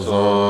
Somba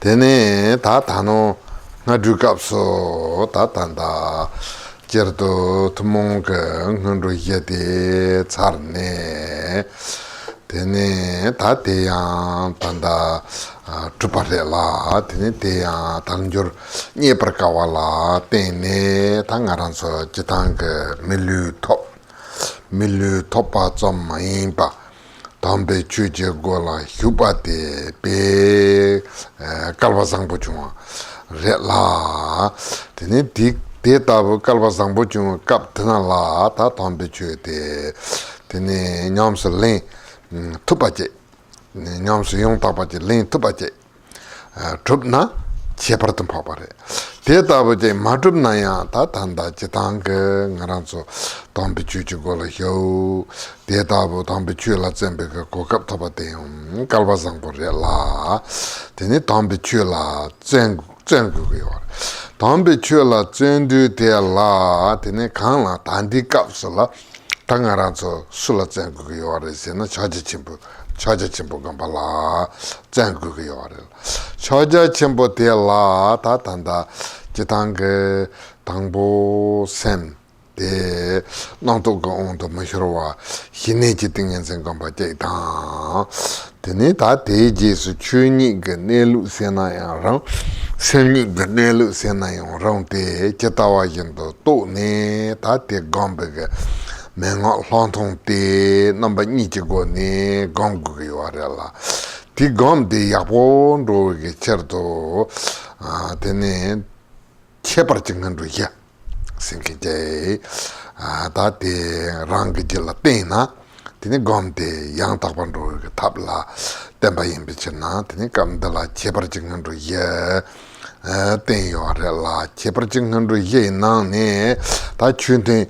Tene ta tano na dukapso ta tanda jerdo tumonga ngro yede charne tene ta teya tanda tuparela tene teya tangjur nye prakawala tene tangaranso jitang milu topa zomma imba 담배 주제 고라 휴바데 베 칼바상보 중 레라 드네 디 데이터부 칼바상보 중 갑트나라 다 담배 주데 드네 냠슬린 투바제 냠스 용타바제 린 투바제 좁나 제버튼 파바레 데이터부제 마줍나야 다 단다 지당그 나란소 담배 주제 고라 휴 데이터부 담배 주라 젬베가 고갑타바데요 칼바상보레라 드네 담배 주라 젬구고요 담배 주라 젬두데라 드네 칸라 단디갑슬라 당아란소 술라 젬구고요 레세나 차지침부 간발라 젬구고요 차지침부 데라 다 단다 지당그 당보 셈 데 나도가 온도 마셔와 히네지 등엔 생각받자 데네 다 대지수 추니가 내루세나야랑 셈니가 내루세나야랑 데 제타와긴도 또네 다데 감베가 맹어 런통데 넘버 2지고네 감국이 와라라 디 감데 야본도게 쳐도 데네 체버증은도야 생기제 다데 랑기질라 때나 드네 검데 양탁반도 탑라 템바임 비치나 드네 감달라 제버증은도 예 ten yore la chepra chinghanru ye nang ne ta chunten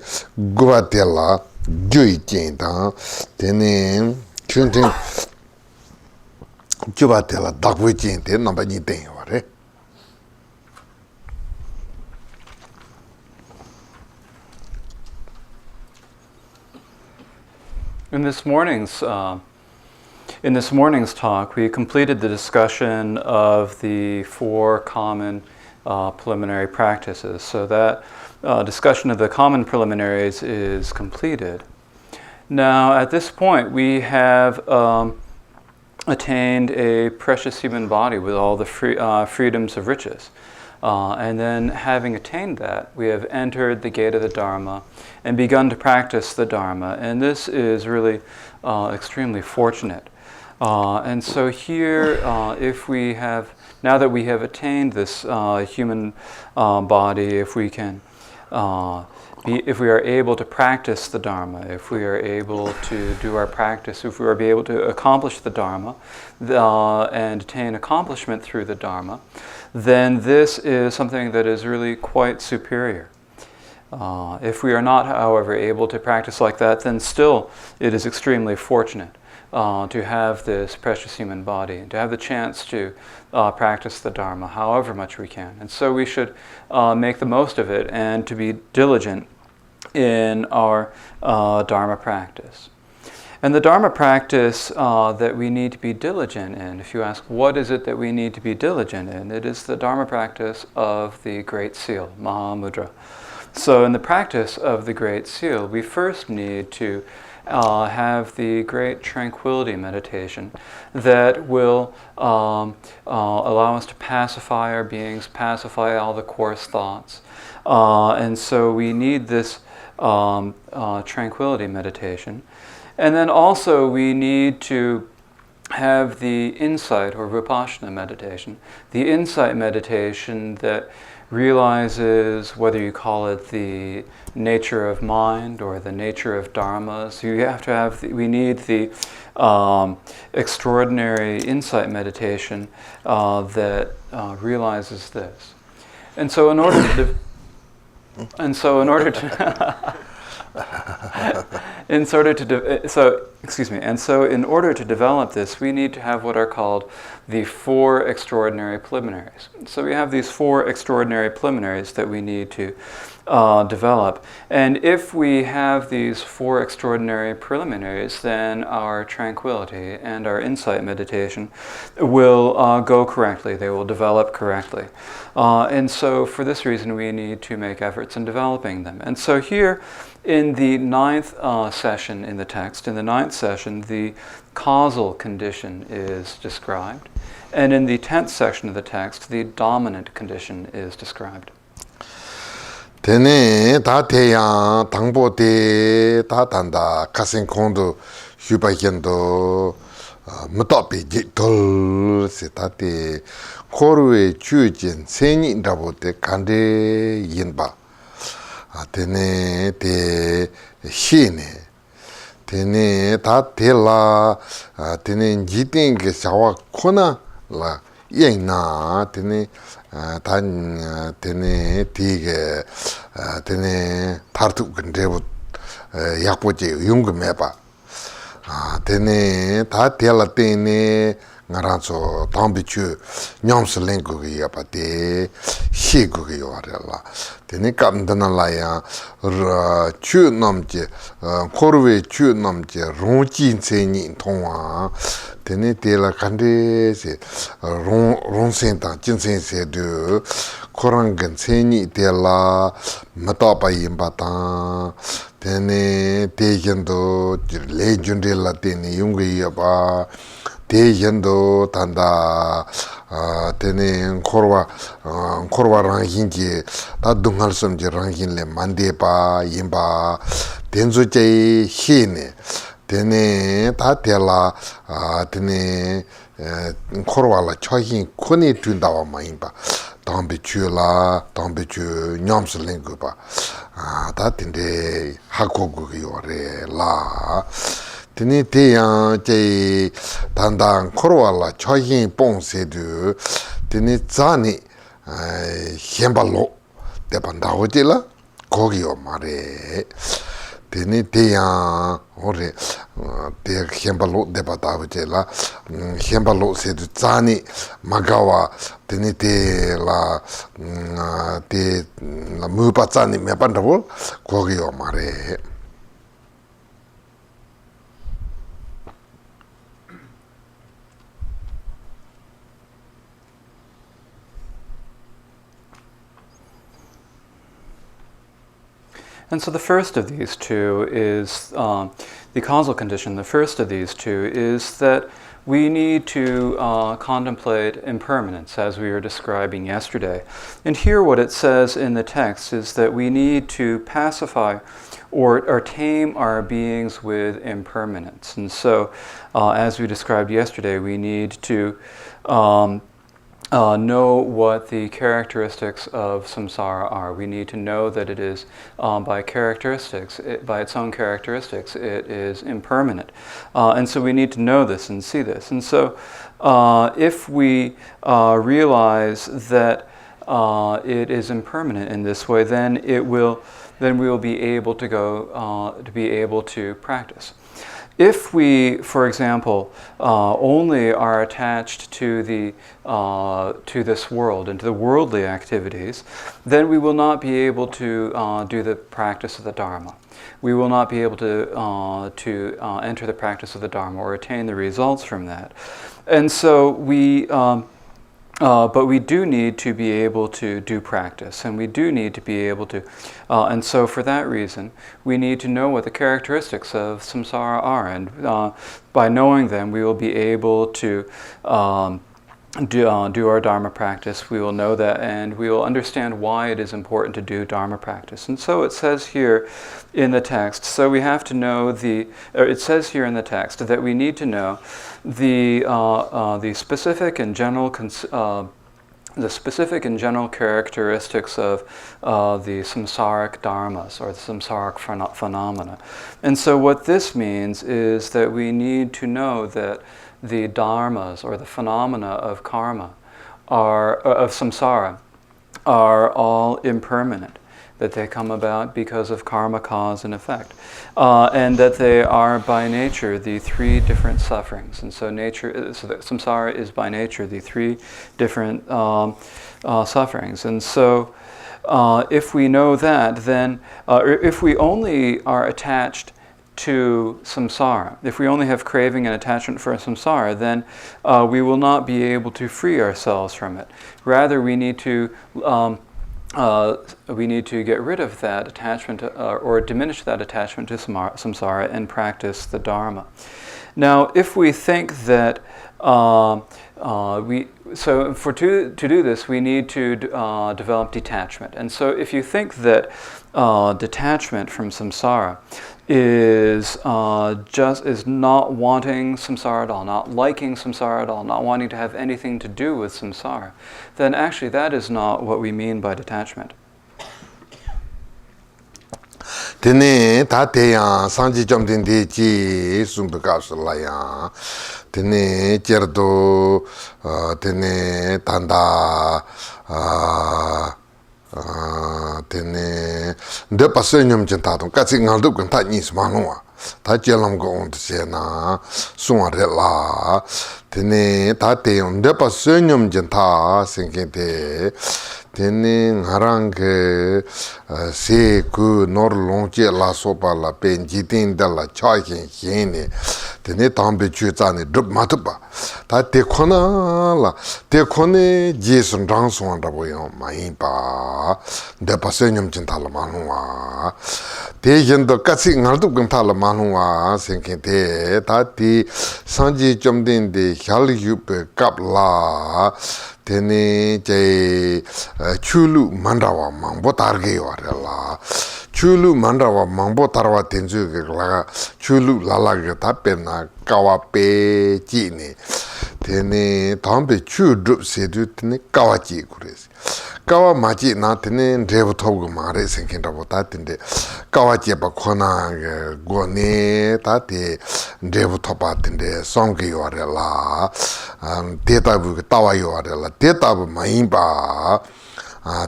guwa te la jui jen tang tene chunten guwa te la dakwe jen te namba ni ten yore. In this morning's talk, we completed the discussion of the 4 common preliminary practices. So that discussion of the common preliminaries is completed. Now, at this point, we have attained a precious human body with all the freedoms of riches. And then, having attained that, we have entered the gate of the Dharma and begun to practice the Dharma. And this is really extremely fortunate. And so here, now that we have attained this human body, if we are able to practice the Dharma, if we are able to do our practice, if we are able to accomplish the Dharma and attain accomplishment through the Dharma, then this is something that is really quite superior. If we are not, however, able to practice like that, then still it is extremely fortunate to have this precious human body, to have the chance to practice the Dharma however much we can. And so we should make the most of it and to be diligent in our Dharma practice. And the Dharma practice that we need to be diligent in, if you ask what is it that we need to be diligent in, it is the Dharma practice of the Great Seal, Mahamudra. So in the practice of the Great Seal, we first need to have the great tranquility meditation that will allow us to pacify our beings, pacify all the coarse thoughts. And so we need this tranquility meditation. And then also we need to have the insight or vipassana meditation, the insight meditation that realizes, whether you call it the nature of mind or the nature of dharma. So you have to have, we need the extraordinary insight meditation that realizes this. And so in order to in order to develop this, we need to have what are called the 4 extraordinary preliminaries. So we have these 4 extraordinary preliminaries that we need to develop. And if we have these 4 extraordinary preliminaries, then our tranquility and our insight meditation will go correctly. They will develop correctly. And so for this reason, we need to make efforts in developing them. And so here, in the 9th session in the text, in the 9th session, the causal condition is described. And in the 10th section of the text, the dominant condition is described. Tene ta teya tangpo te ta tanda kasen kondo hyupa kendo mutapi jitol se ta te korwe chujin senyi ndabo te kande yinba. Tene te shine tene ta te la tene jitin ke shawa kona la yena tene tan tene tige tene tartu 근데부 약보지 용금해봐 tene ta tela tene ngaranso tambichu nyamslengu yapate shigu yorela tene kamdana laya chu namje korwe chu namje ronjin seni tongwa tene tela kande se ronsen ta jinsen se de korangan seni tela matapa yimbata tene tejendo lejundela tene yungi yaba tejendo tanda tene korwa ranginji ta dungal somje ranginle mandepa yimba tenzo jai hine tene ta tela tene korwa la chohin kone tundawa mayimba dambechu nyamslengu ba ta tende hakogu yore la tene teyan jai dandang korwa la chohin pong sedu tene zani 셴발로 대반다오지라 거기요 말에 되니 대야 오래 대 셴발로 대바다오지라 셴발로 세드 자니 마가와 되니 대라 대라 무바자니 메반다고 거기요 말에 And so the first of these two is the causal condition. The first of these two is that we need to contemplate impermanence, as we were describing yesterday. And here what it says in the text is that we need to pacify or tame our beings with impermanence. And so, as we described yesterday, we need to know what the characteristics of samsara are. We need to know that it is, by its own characteristics, it is impermanent. And so we need to know this and see this. And so if we realize that it is impermanent in this way, then we will be able to practice. If we, for example, only are attached to this world and to the worldly activities, then we will not be able to do the practice of the Dharma. We will not be able to enter the practice of the Dharma or attain the results from that. And so but we do need to be able to do practice, and we do need to be able to, and so for that reason, we need to know what the characteristics of samsara are, and by knowing them, we will be able to do our Dharma practice. We will know that, and we will understand why it is important to do Dharma practice. And so it says here in the text, so we have to know it says here in the text that we need to know the specific and general characteristics of the samsaric dharmas, or the samsaric phenomena. And so what this means is that we need to know that the dharmas, or the phenomena of karma, of samsara, are all impermanent, that they come about because of karma, cause, and effect, and that they are by nature the three different sufferings. And so that samsara is by nature the three different sufferings. And so if we know that, then if we only are attached to samsara, if we only have craving and attachment for samsara, then we will not be able to free ourselves from it. Rather, we need to get rid of that attachment or diminish that attachment to samsara and practice the Dharma. Now, if we think that to do this, we need to develop detachment. And so if you think that detachment from samsara is not wanting samsara at all, not liking samsara at all, not wanting to have anything to do with samsara, then actually that is not what we mean by detachment. Tene tateya sanji jomdin deji sumbukashlaya tene jerdo tene tanda tene de pasenyum jentatum katsi ngaldu kan ta nis manwa ta jelam go on tsena sunare la tene tateya de pasenyum jenta senkete tene ngarang se ku nor longche la sopa la pen jitin da la chakin hene tene tambe chuzane drup matuba ta te khona la te khone jesun rang son da boyo mai pa de pasenyum chinta la manwa te yendo katsi ngardu gun ta la manwa senke te ta ti sanji chomden de hyal yup kap la tene je chulu mandawa mangbo targe warela chulu mandawa mangbo tarwa tenju ge la chulu lala ge tapena kawa pe ji ne tene tambe chu drup sedu tene kawaji kures kawa maji na tene rebu thogu mare senkin rabo ta tende kawaji ba khona go ne ta te rebu thopa tende songge yore la data bu tawa yore la data bu mai ba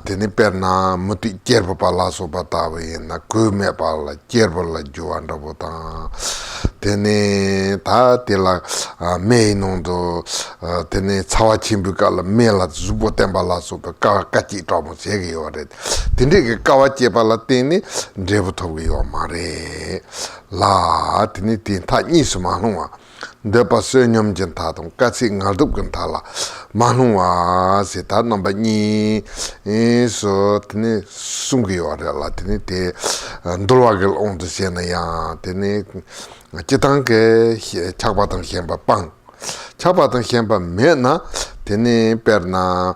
tene perna muti kerba pala so batawe na kume pala kerba la juan rabo ta tene ta tela me nondo tene chawa chimbuka la me la zubo temba la so ka kachi tomo sege yore tene ke kawachi pala tene rebu thogi yo mare la tene tin ta ni suma no de passe nyam jenta tom kasi ngaldup kan thala manwa se ta number ni so tene sungi yore la tene te ndolwagel on de sena ya tene chitang ke chakbatang hemba pang chakbatang hemba mena tene perna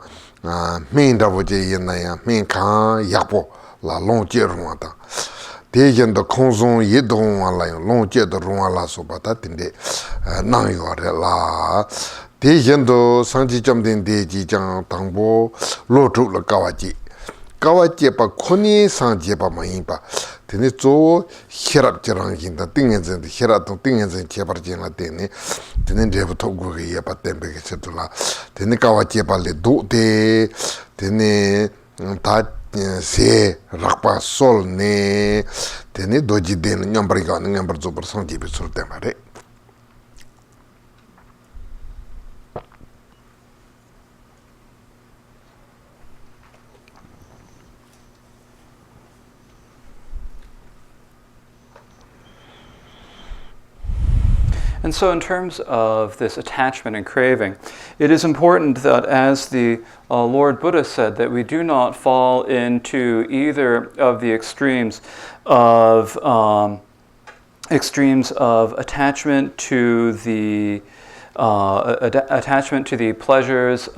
minda boje yena ya min kan yapo la long je ruata 대전 더 공존 예동 알아요. 롱제도 롱알아 소바다 텐데 나 요래라. 대전도 상지점 된 대지장 당보 로트로 가와지. 가와지 바 코니 상지 바 마인바. 테네 조 히랍저랑 긴다 띵엔전 히랍도 띵엔전 제바르진라 테네 테네 데부터 고게 예바 템베게 쳇돌라. 테네 가와지 발레 도데 테네 다 se rakpa sol ne tene doji den nyambriga nyambar zo person di bisul temare. And so in terms of this attachment and craving, it is important that, as the Lord Buddha said, that we do not fall into either of the extremes of attachment to the pleasures,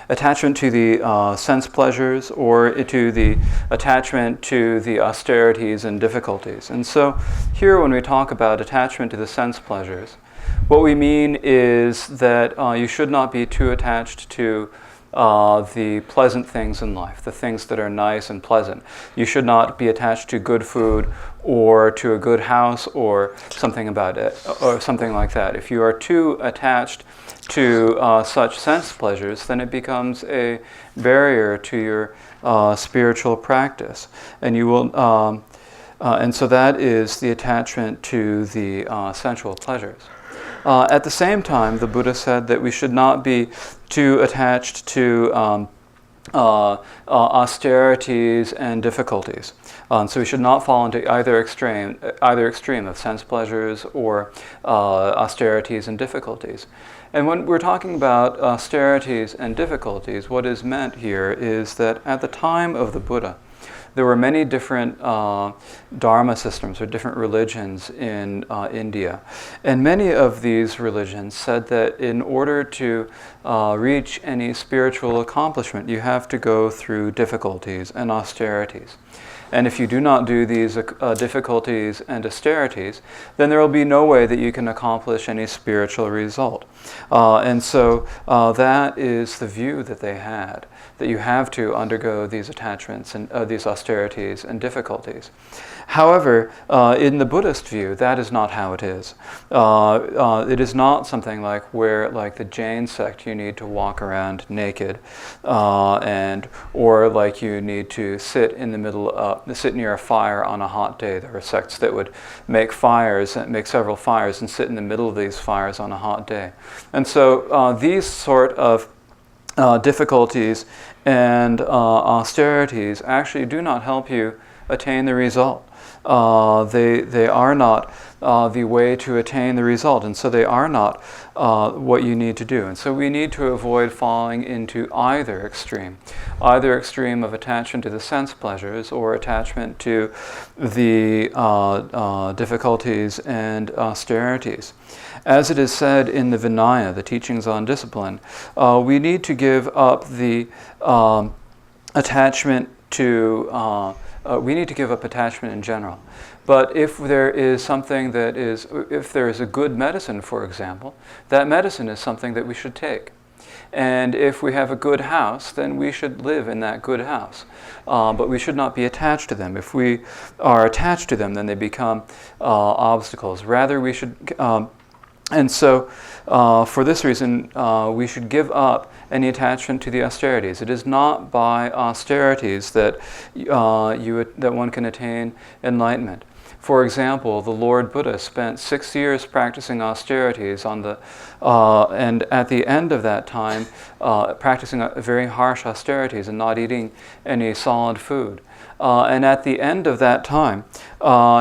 attachment to the sense pleasures, or to the attachment to the austerities and difficulties. And so here, when we talk about attachment to the sense pleasures, what we mean is that you should not be too attached to the pleasant things in life, the things that are nice and pleasant. You should not be attached to good food or to a good house or something about it, or something like that. If you are too attached to such sense pleasures, then it becomes a barrier to your spiritual practice, and you will. And so that is the attachment to the sensual pleasures. At the same time, the Buddha said that we should not be too attached to austerities and difficulties. So we should not fall into either extreme of sense pleasures or austerities and difficulties. And when we're talking about austerities and difficulties, what is meant here is that at the time of the Buddha, there were many different dharma systems or different religions in India. And many of these religions said that in order to reach any spiritual accomplishment, you have to go through difficulties and austerities. And if you do not do these difficulties and austerities, then there will be no way that you can accomplish any spiritual result. And so that is the view that they had, that you have to undergo these attachments and these austerities and difficulties. However, in the Buddhist view, that is not how it is. It is not something like where, like the Jain sect, you need to walk around naked, or like you need to sit in the middle, sit near a fire on a hot day. There are sects that would make fires, make several fires, and sit in the middle of these fires on a hot day. And so these sort of difficulties and austerities actually do not help you attain the result. They are not the way to attain the result, and so they are not what you need to do. And so we need to avoid falling into either extreme of attachment to the sense pleasures or attachment to the difficulties and austerities. As it is said in the Vinaya, the teachings on discipline, we need to give up the attachment to we need to give up attachment in general. But if there is something that is, if there is a good medicine, for example, that medicine is something that we should take. And if we have a good house, then we should live in that good house. But we should not be attached to them. If we are attached to them, then they become obstacles. Rather, we should, and so for this reason, we should give up any attachment to the austerities. It is not by austerities that that one can attain enlightenment. For example, the Lord Buddha spent 6 years practicing austerities on the, and at the end of that time, practicing very harsh austerities and not eating any solid food. And at the end of that time,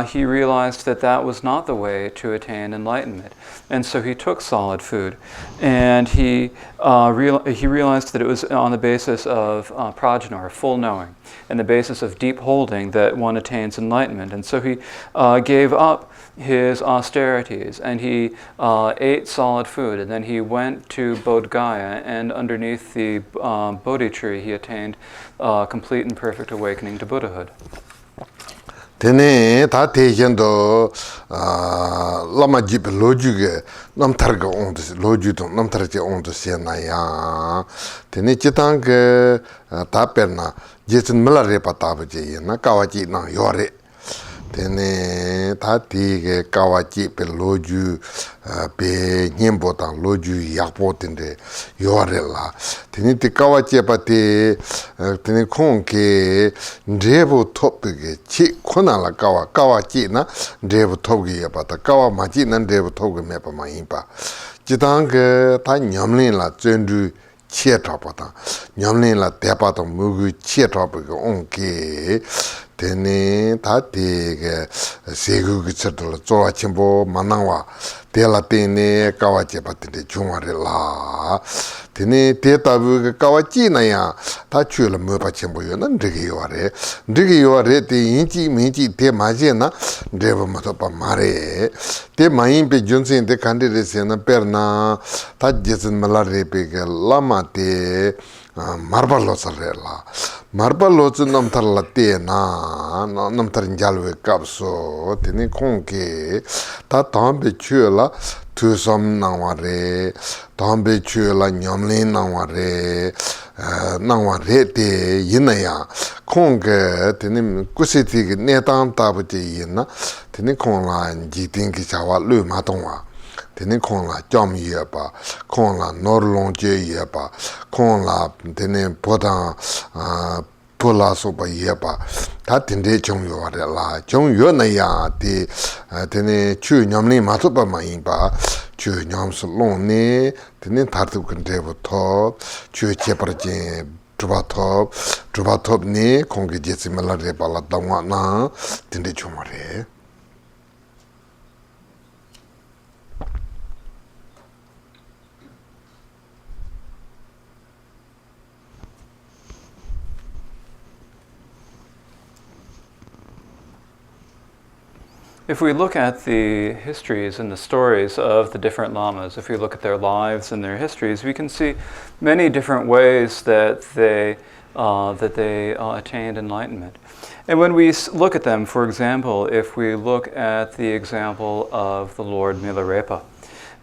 he realized that that was not the way to attain enlightenment. And so he took solid food, and he realized that it was on the basis of prajna, or full knowing, and the basis of deep holding that one attains enlightenment. And so he gave up his austerities, and he ate solid food, and then he went to Bodh Gaya, and underneath the Bodhi tree he attained complete and perfect awakening to Buddhahood. Tene ta tejendo lama jip lojuge namtarga ondes lojudo namtarje ondes senaya tene chitang ta perna jesin melare patabaje na kawaji na yore tene ta tige kawaji pe loju pe nyembo ta loju yakpo tende yore la tene te kawaji pate tene konke ndrebu topge chi kona la kawaji na ndrebu topge yapata kawa maji na ndrebu topge mepa mayimpa jitang ta nyamlin la zendru chia trapata nyamlin la tepata mugu chia trapga onke tene ta tege segu gitsadala zoa chimbo manangwa tela tene kawaji patende chungware la tene tetabu kawaji na ya ta chula mpa chimbo yo na ndrigi yore te inchi minchi te maji na ndreba matopa mare te mayimpe junsen te kandire se na perna ta jesan malare pe lama te marba lotsare la marba lotz namtar la te na namtar njalwe kapso tene konke ta tambe chula tu som nangware tambe chula nyamlin nangware nangware te yinaya konke tene kusiti netang tabu te yina tene kongla jiting ki chawa lu matongwa tene kongla jam yeba kongla norlong je yeba kongla tene podang pola sopa yeba ta tende chong yo ware la chong yo na ya te tene chu nyamni matupa ma yinpa chu nyam su long ne tene tartu kandrebu top chu chepar jen drupa top ne kongi jetsi mela reba la dangwa na tende chong ware. If we look at the histories and the stories of the different lamas, if we look at their lives and their histories, we can see many different ways that they attained enlightenment. And when we look at them, for example, if we look at the example of the Lord Milarepa,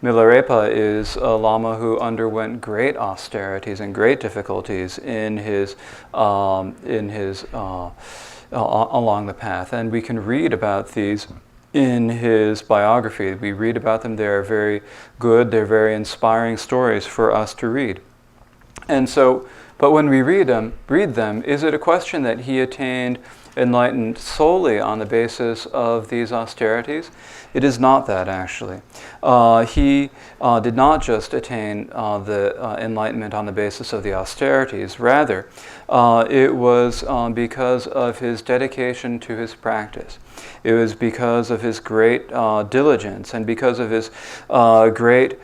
Milarepa is a lama who underwent great austerities and great difficulties in his along the path, and we can read about these in his biography. We read about them. They're very good, they're very inspiring stories for us to read. And so, but when we read them, is it a question that he attained enlightenment solely on the basis of these austerities? It is not that, actually. He did not just attain the enlightenment on the basis of the austerities. Rather, it was because of his dedication to his practice. It was because of his great diligence and because of his great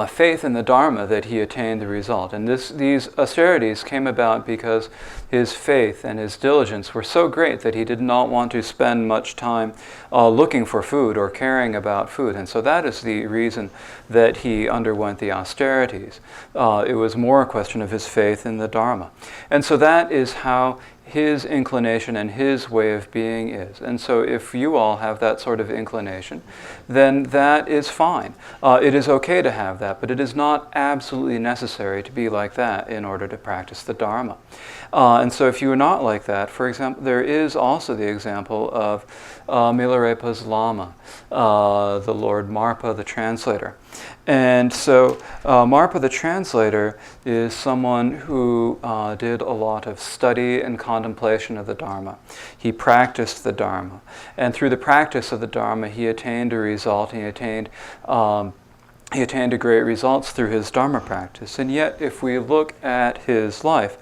faith in the Dharma that he attained the result. And these austerities came about because his faith and his diligence were so great that he did not want to spend much time looking for food or caring about food. And so that is the reason that he underwent the austerities. It was more a question of his faith in the Dharma. And so that is how his inclination and his way of being is. And so if you all have that sort of inclination, then that is fine. It is okay to have that, but it is not absolutely necessary to be like that in order to practice the Dharma. And so if you are not like that, for example, there is also the example of Milarepa's Lama, the Lord Marpa, the translator. And so Marpa the translator is someone who did a lot of study and contemplation of the Dharma. He practiced the Dharma. And through the practice of the Dharma, he attained a result. He attained a great results through his Dharma practice. And yet, if we look at his life,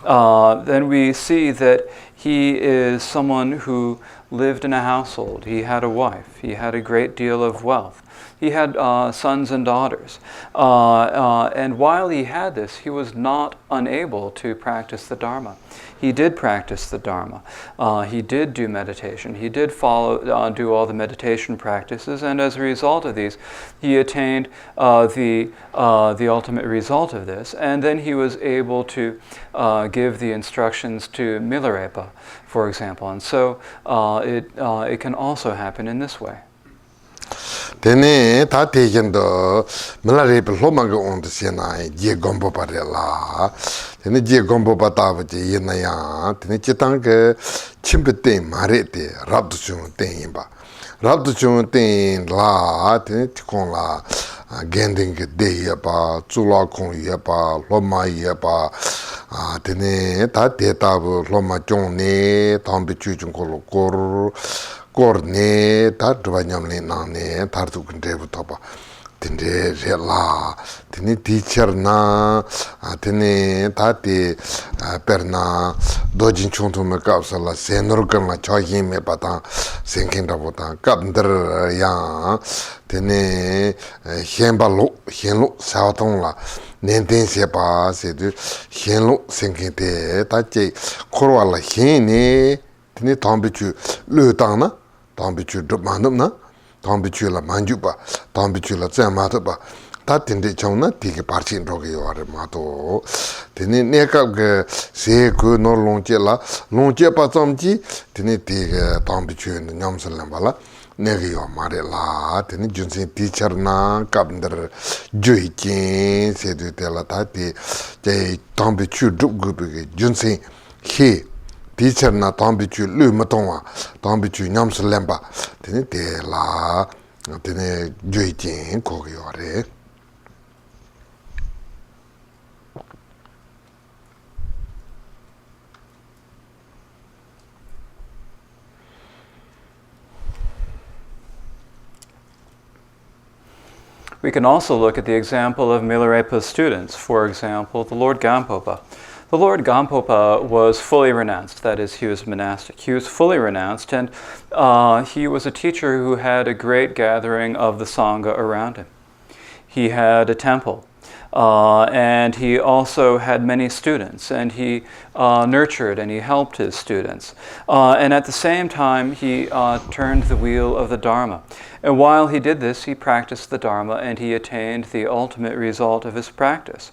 then we see that he is someone who lived in a household. He had a wife. He had a great deal of wealth. He had sons and daughters. And while he had this, he was not unable to practice the Dharma. He did practice the Dharma. He did do meditation. He did do all the meditation practices, and as a result of these, he attained the ultimate result of this. And then he was able to give the instructions to Milarepa, for example. And so it can also happen in this way. Tene ta tejendo Milarepa lomaga on the Siena, Ye Gombo Parella, Tene Ye Gombo Patavati Yenaya, Tene Chitanka, Chimpete, Marete, Rabduchun Temba. Rabduchun Ten La, Tene Ticon La, Gending De Yapa, Zula Kong Yapa, Loma Yapa, Tene ta tetabu Loma Jone, Tombichu Kolokor. Corne, Tartuanyamli Nane, Tartu Devutopa, Tinde Rela, Tini teacher na, Tini Tati Perna, Dojin Chuntu Macapsala, Senurkan, Choyim Pata, Sinking Davota, Kapnder Yang, Tini Hembalo, Henlo, Sautonla, Nenten Sepa, Sedu, Henlo, Sinking Te, Tachi, Korwala Hene, Tini Tombichu, Lutana. Tambichu Manumna, Tambichu la Manjuba, Tambichu la Zamataba, Tatinde Chona, Tiki Parchin Rogi or Mato. Tini Nekab Seku no Longela, Longjepa Tomji, Tini Tig Tambichu and Namsalambala, Negio Marilla, Tini Junsin teacher na, Kabnder Juikin, Sedu Tela Tati, J. Tambichu Dugubi, Junsin, he. Teacher na tambichu lu matonga tambichu nyamsa lemba tene te la tene joitin ko yore. We can also look at the example of Milarepa's students, for example, the Lord Gampopa. The Lord Gampopa was fully renounced, that is, he was monastic. He was fully renounced, and he was a teacher who had a great gathering of the Sangha around him. He had a temple, and he also had many students, and he nurtured and he helped his students. And at the same time, he turned the wheel of the Dharma. And while he did this, he practiced the Dharma, and he attained the ultimate result of his practice.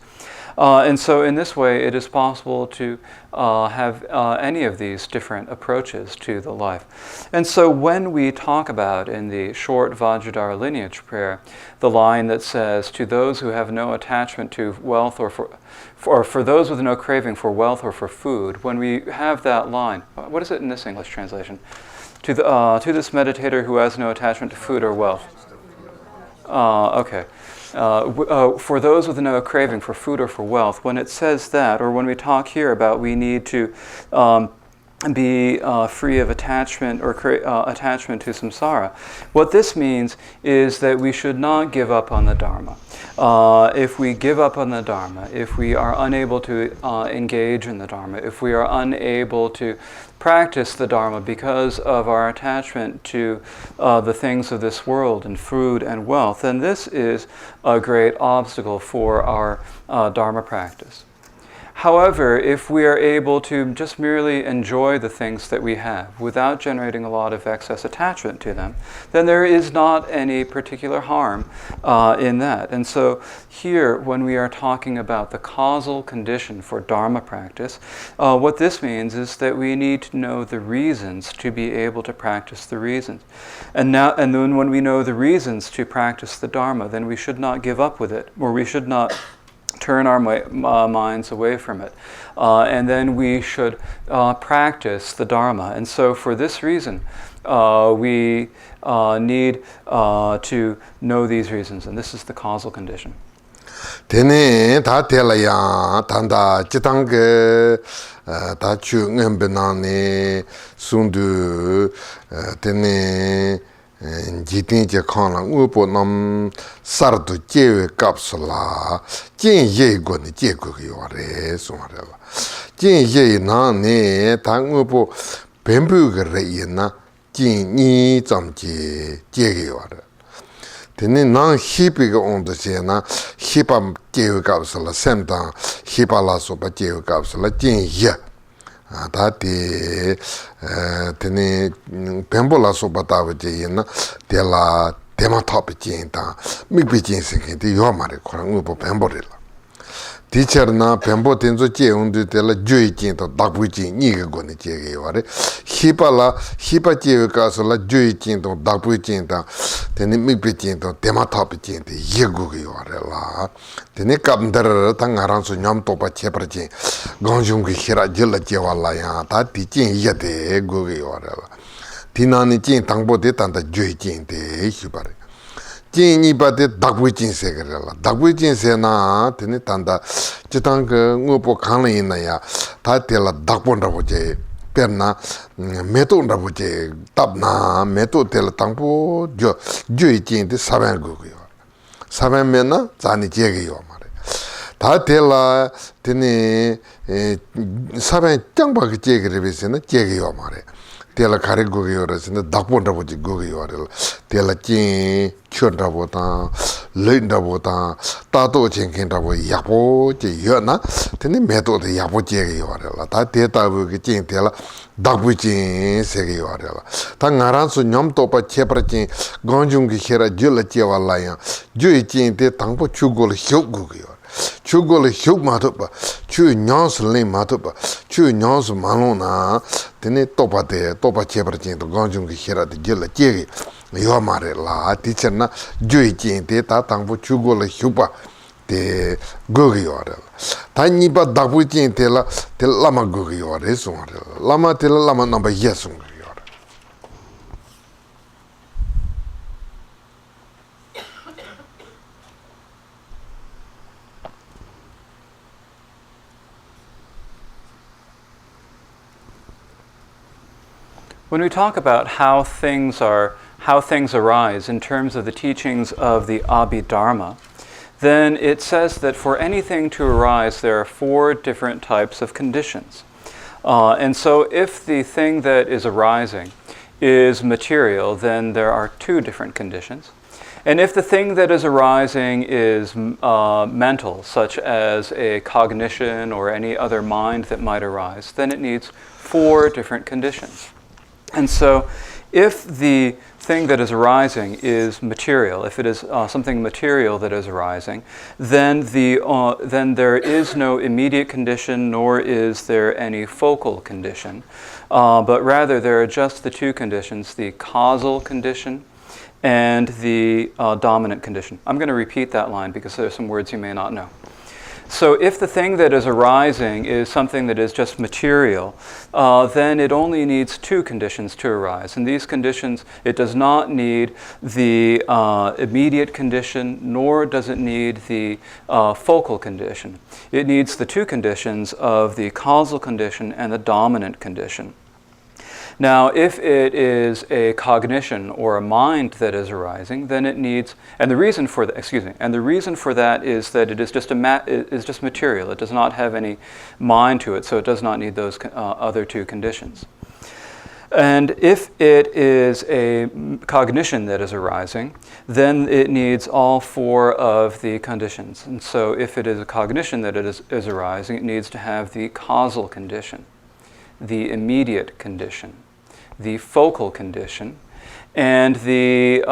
And so in this way, it is possible to have any of these different approaches to the life. And so when we talk about in the short Vajradhara lineage prayer, the line that says, to those who have no attachment to wealth or for those with no craving for wealth or for food, when we have that line, what is it in this English translation? To this meditator who has no attachment to food or wealth. Okay. For those with no craving for food or for wealth, when it says that, or when we talk here about we need to be free of attachment or attachment to samsara, what this means is that we should not give up on the Dharma. If we give up on the Dharma, if we are unable to engage in the Dharma, if we are unable to practice the Dharma because of our attachment to the things of this world and food and wealth, then this is a great obstacle for our Dharma practice. However, if we are able to just merely enjoy the things that we have without generating a lot of excess attachment to them, then there is not any particular harm in that. And so here, when we are talking about the causal condition for Dharma practice, what this means is that we need to know the reasons to be able to practice the reasons. And then when we know the reasons to practice the Dharma, then we should not give up with it, or we should not turn our minds away from it. And then we should practice the Dharma. And so for this reason, we need to know these reasons. And this is the causal condition. Tene ta tela ya tanda chitang ta chu ngembe nane sundu tene jitin je khana upo nam sardu jewe kapsula jin ye go ni je go yo re so re la jin ye na ne ta upo bembu ge re yin jin ni zam je yo re tene nan hipi ge on de se na hipa jewe kapsula semta hipa la so ba jewe kapsula jin ye 다티 테네 뱀볼라 소바타베제 있나 데라 데마토피진다 미비진스게 요마레 코랑고 뱀볼이라 디처나 뱀보 텐조 제운데 데라 조이진도 dak부진 니가 거네 제게 요레 히바제 가서라 조이진도 dak부진다 테네 미비진도 데마토피진데 예고게 요레라 테네 갑더라 당아란소 냠토바 체프르진 강중기 히라 질라 제왈라야 다 디진 예데 고게 요레라 디나니 진 당보데 단다 조이진데 히바레 진이바데 dak부진세게라 dak부진세나 테네 단다 지당 그 우보 강레이나야 다텔라 dak본다보제 perna meto ndaboje tabna meto tel tangpo jo joitin de saben go yo saben mena zani jege yo mare da tela tene saben jangba ge jege rebesena jege yo mare tela kare go yo resena dakpo ndaboje go yo re tela jin chonda bota lenda bota tato chenken dabo yapo je yo na tene meto de yapo jege yo re la da teta bu ge jin tela dakbu진 세계 와래라 다 나란수 냠토파 체프라진 건중기 헤라 줄라 제왈라야 주이진데 당보 추골 효고고요 추골 효마도바 추 냐스레 마도바 추 냐스 만로나 데네 토파데 토파 체프라진 건중기 헤라데 줄라 제게 요 말래라 티처나 주이진데 다 당보 추골 효바 데 고기요라 다니바 다부진 텔라 텔라마 고기요라 소라 라마 텔라 라마 넘바 예송 고기요라 When we talk about how things arise in terms of the teachings of the Abhidharma, then it says that for anything to arise, there are 4 different types of conditions. And so if the thing that is arising is material, then there are 2 different conditions. And if the thing that is arising is mental, such as a cognition or any other mind that might arise, then it needs 4 different conditions. And so if the thing that is arising is material, if it is something material that is arising, then there is no immediate condition, nor is there any focal condition. But rather, there are just the 2 conditions, the causal condition and the dominant condition. I'm going to repeat that line because there are some words you may not know. So if the thing that is arising is something that is just material, then it only needs 2 conditions to arise. And these conditions, it does not need the immediate condition, nor does it need the focal condition. It needs the 2 conditions of the causal condition and the dominant condition. Now, if it is a cognition or a mind that is arising, then it needs, and the reason for that is that it is just material. It does not have any mind to it, so it does not need those other 2 conditions. And if it is a cognition that is arising, then it needs all four of the conditions. And so if it is a cognition that is arising, it needs to have the causal condition, the immediate condition, the focal condition, and the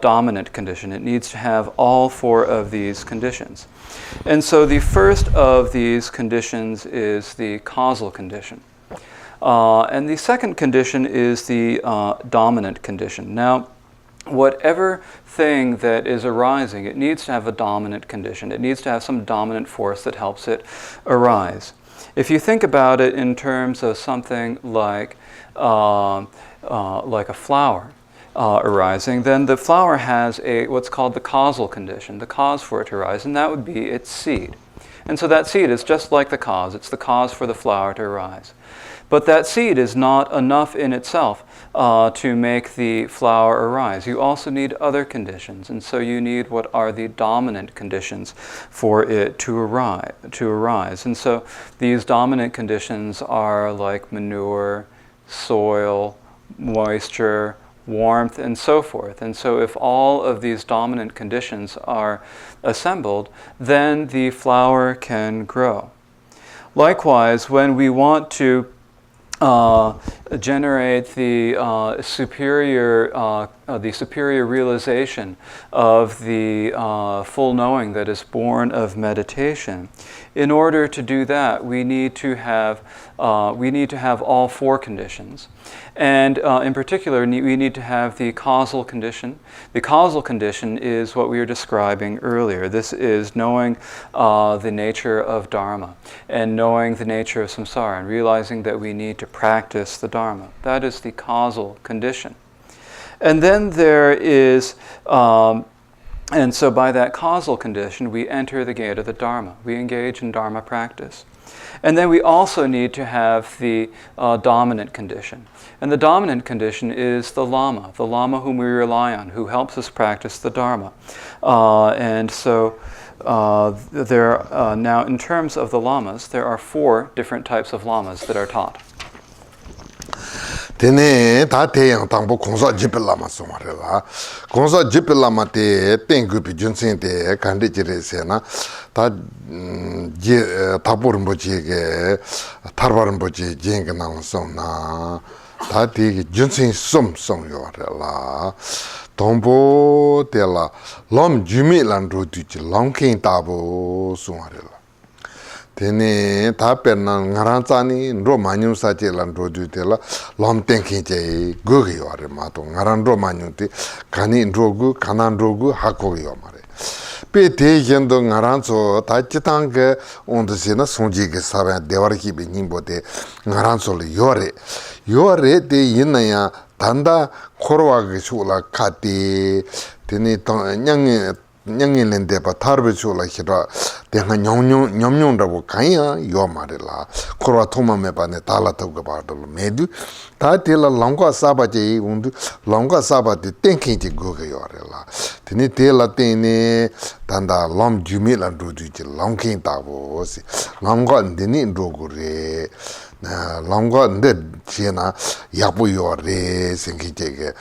dominant condition. It needs to have all four of these conditions. And so the first of these conditions is the causal condition. And the second condition is the dominant condition. Now, whatever thing that is arising, it needs to have a dominant condition. It needs to have some dominant force that helps it arise. If you think about it in terms of something like a flower arising, then the flower has what's called the causal condition, the cause for it to arise, and that would be its seed. And so that seed is just like the cause. It's the cause for the flower to arise. But that seed is not enough in itself to make the flower arise. You also need other conditions, and so you need what are the dominant conditions for it to arise. And so these dominant conditions are like manure, soil, moisture, warmth, and so forth. And so if all of these dominant conditions are assembled, then the flower can grow. Likewise, when we want to generate the superior realization of the full knowing that is born of meditation, in order to do that, we need to have all four conditions. And in particular, we need to have the causal condition. The causal condition is what we were describing earlier. This is knowing the nature of Dharma and knowing the nature of samsara and realizing that we need to practice the Dharma. That is the causal condition. And then there is, and so by that causal condition, we enter the gate of the Dharma. We engage in Dharma practice. And then we also need to have the dominant condition. And the dominant condition is the Lama whom we rely on, who helps us practice the Dharma. And so now in terms of the Lamas, there are 4 different types of Lamas that are taught. Tene ta te yang tangpo kongsa jipil lama sumarela. Kongsa jipil lama te tengu pi junsin te kandi jire se na ta tapo rinpoche ke tarpa rinpoche jenga nang song na ta te junsin sum yorela. Tongpo te la lam jumi lan rotu chi lam king tabo sumarela. Tene ta perna ngaranzani ro manyu sa che lan ro ju te la lam tenkin che go ge yore ma to ngaran ro manyu te kani ro gu kanan ro gu ha ko yo mare pe te yendo ngaran so ta chitang ge on de sena sonji ge sa ba dewar ki be nimbo te ngaran so le yore te yin ya danda korwa ge chula khati tene nyangin lende pa tarbe chula hira tenga nyomnyong rabo kanya yo marila korwa thoma me pa ne tala tauka paadolo medu ta tela langwa saba che undu langwa saba te tenkin che goga yo rila tene tela tene tanda lam jumi lan rodu che langkin tabo si langwa ndeni rogo re langwa nde che na yapu yo re senki che ge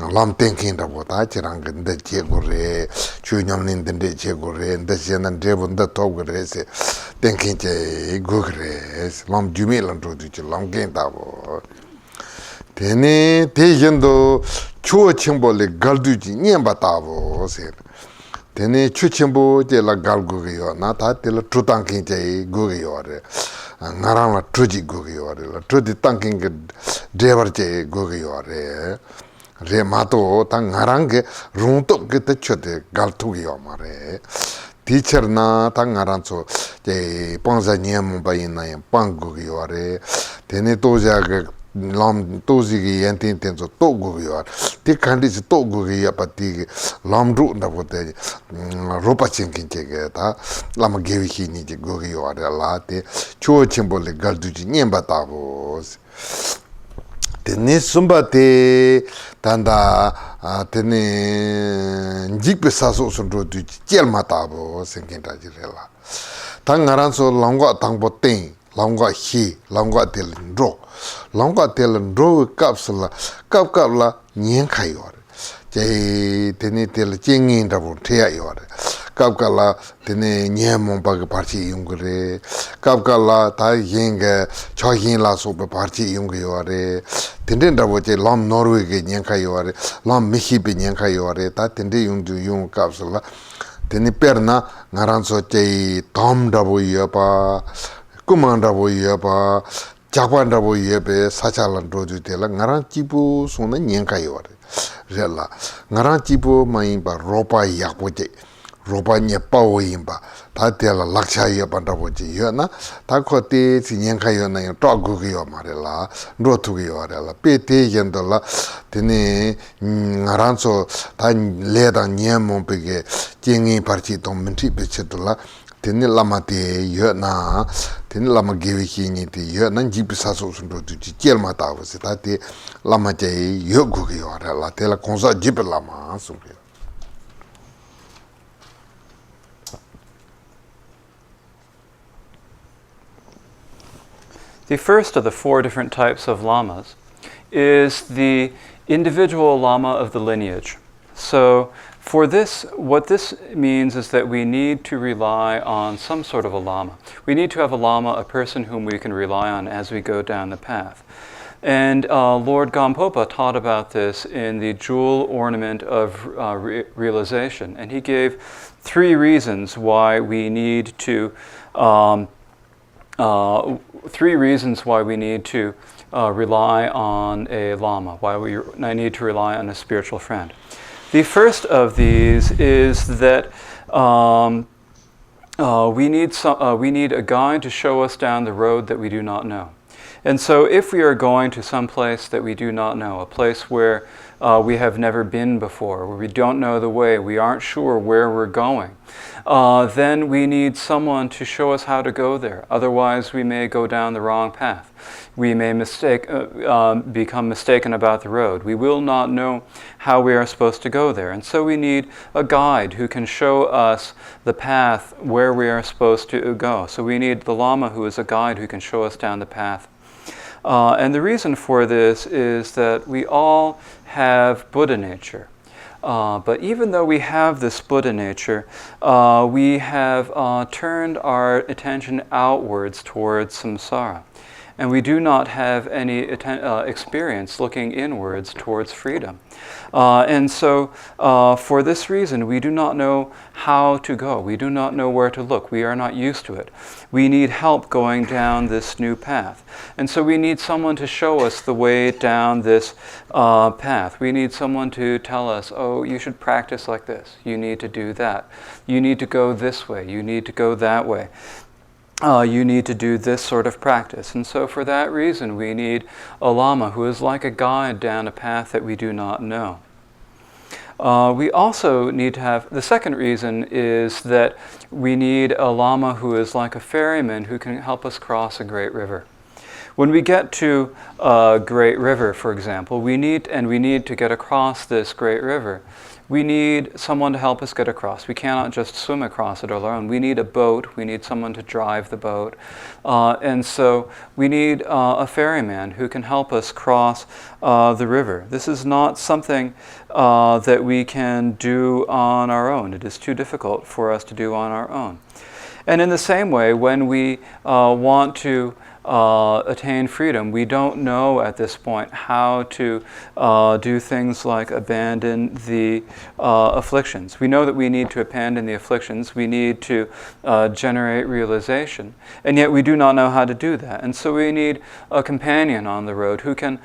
lam tenkin rabo ta chirang nde che go re chu nyamnin nde che go re nde che na ndebo nde togo re se tenkin che go re lam jumi lan rodu che langkin tabo tene te yendo chuo chimbo le galdu ji nyemba tabo se tene chu chimbo je la gal go yo na ta te la trutang kin je go yo re ngarang la truji go yo re la truji tangking ge driver je go yo re mato ta ngarang ge rung to ge te chote gal tu yo ma re teacher na ta ngarang so je pangza nyem ba yin na pang go yo re tene to ja ge lam tozi gi yantin tenzo to go yo ti kandi si to go ya pati lam ru na bote ropa chinkin che ta lam gewi hi ni je go yo la te chuo chimbo le galdu ji nyemba ta bo tene sumba te tanda tene jikpe saso son ro du chel ma ta bo senkin ta ji la ta ngaran so langwa tangbo ten Longwa he, Longwa telling draw. Longwa telling draw capsula, capla, Nyankayor. Jay Tenitel Jingin double tear. Capcala, Tene Nyamon Bag Party Yungre, Capcala, Tai Yinga, Choyin La Super Party Yungre, Tendenda with a Lam Norway Yankayore, Lam Mihibi Yankayore, that Tende Yung do Yung capsula. Teni perna ngaranso chei tom dabo yapa kuman dabo yapa chakwan dabo yepe sachalan roju tela ngaran chipu sona nyenka yore rela ngaran chipu maimba ropa yakpo che ropa nyepa oyimba ta tela lakcha yapa dabo che yona ta kote si nyenka yona yo togu yo marela rotu yo rela pete yendola teni ngaranso ta leda nyemo pege jengi parchi tong menti pechetola teni lama te yona teni lama gewe ni te yona jipi saso sundo tu chi jelma ta wase ta te lama che yogu yo rela te la konsa jipi lama sumpe. The first of the 4 different types of lamas is the individual lama of the lineage. So for this, what this means is that we need to rely on some sort of a lama. We need to have a lama, a person whom we can rely on as we go down the path. And Lord Gampopa taught about this in the Jewel Ornament of Realization. And he gave 3 reasons why we need to rely on a lama, why we need to rely on a spiritual friend. The first of these is that we need a guide to show us down the road that we do not know. And so if we are going to some place that we do not know, a place where we have never been before, where we don't know the way, we aren't sure where we're going, then we need someone to show us how to go there. Otherwise, we may go down the wrong path. We may become mistaken about the road. We will not know how we are supposed to go there. And so we need a guide who can show us the path where we are supposed to go. So we need the Lama who is a guide who can show us down the path. And the reason for this is that we all have Buddha nature. But even though we have this Buddha nature, we have turned our attention outwards towards samsara. And we do not have any experience looking inwards towards freedom. And so for this reason, we do not know how to go. We do not know where to look. We are not used to it. We need help going down this new path. And so we need someone to show us the way down this path. We need someone to tell us, oh, you should practice like this. You need to do that. You need to go this way. You need to go that way. You need to do this sort of practice. And so for that reason, we need a Lama who is like a guide down a path that we do not know. We also need to have, the second reason is that we need a Lama who is like a ferryman who can help us cross a great river. When we get to a great river, for example, we need to get across this great river. We need someone to help us get across. We cannot just swim across it on our own. We need a boat. We need someone to drive the boat. And so we need a ferryman who can help us cross the river. This is not something that we can do on our own. It is too difficult for us to do on our own. And in the same way, when we want to attain freedom, we don't know at this point how to do things like abandon the afflictions. We know that we need to abandon the afflictions. We need to generate realization. And yet we do not know how to do that. And so we need a companion on the road who can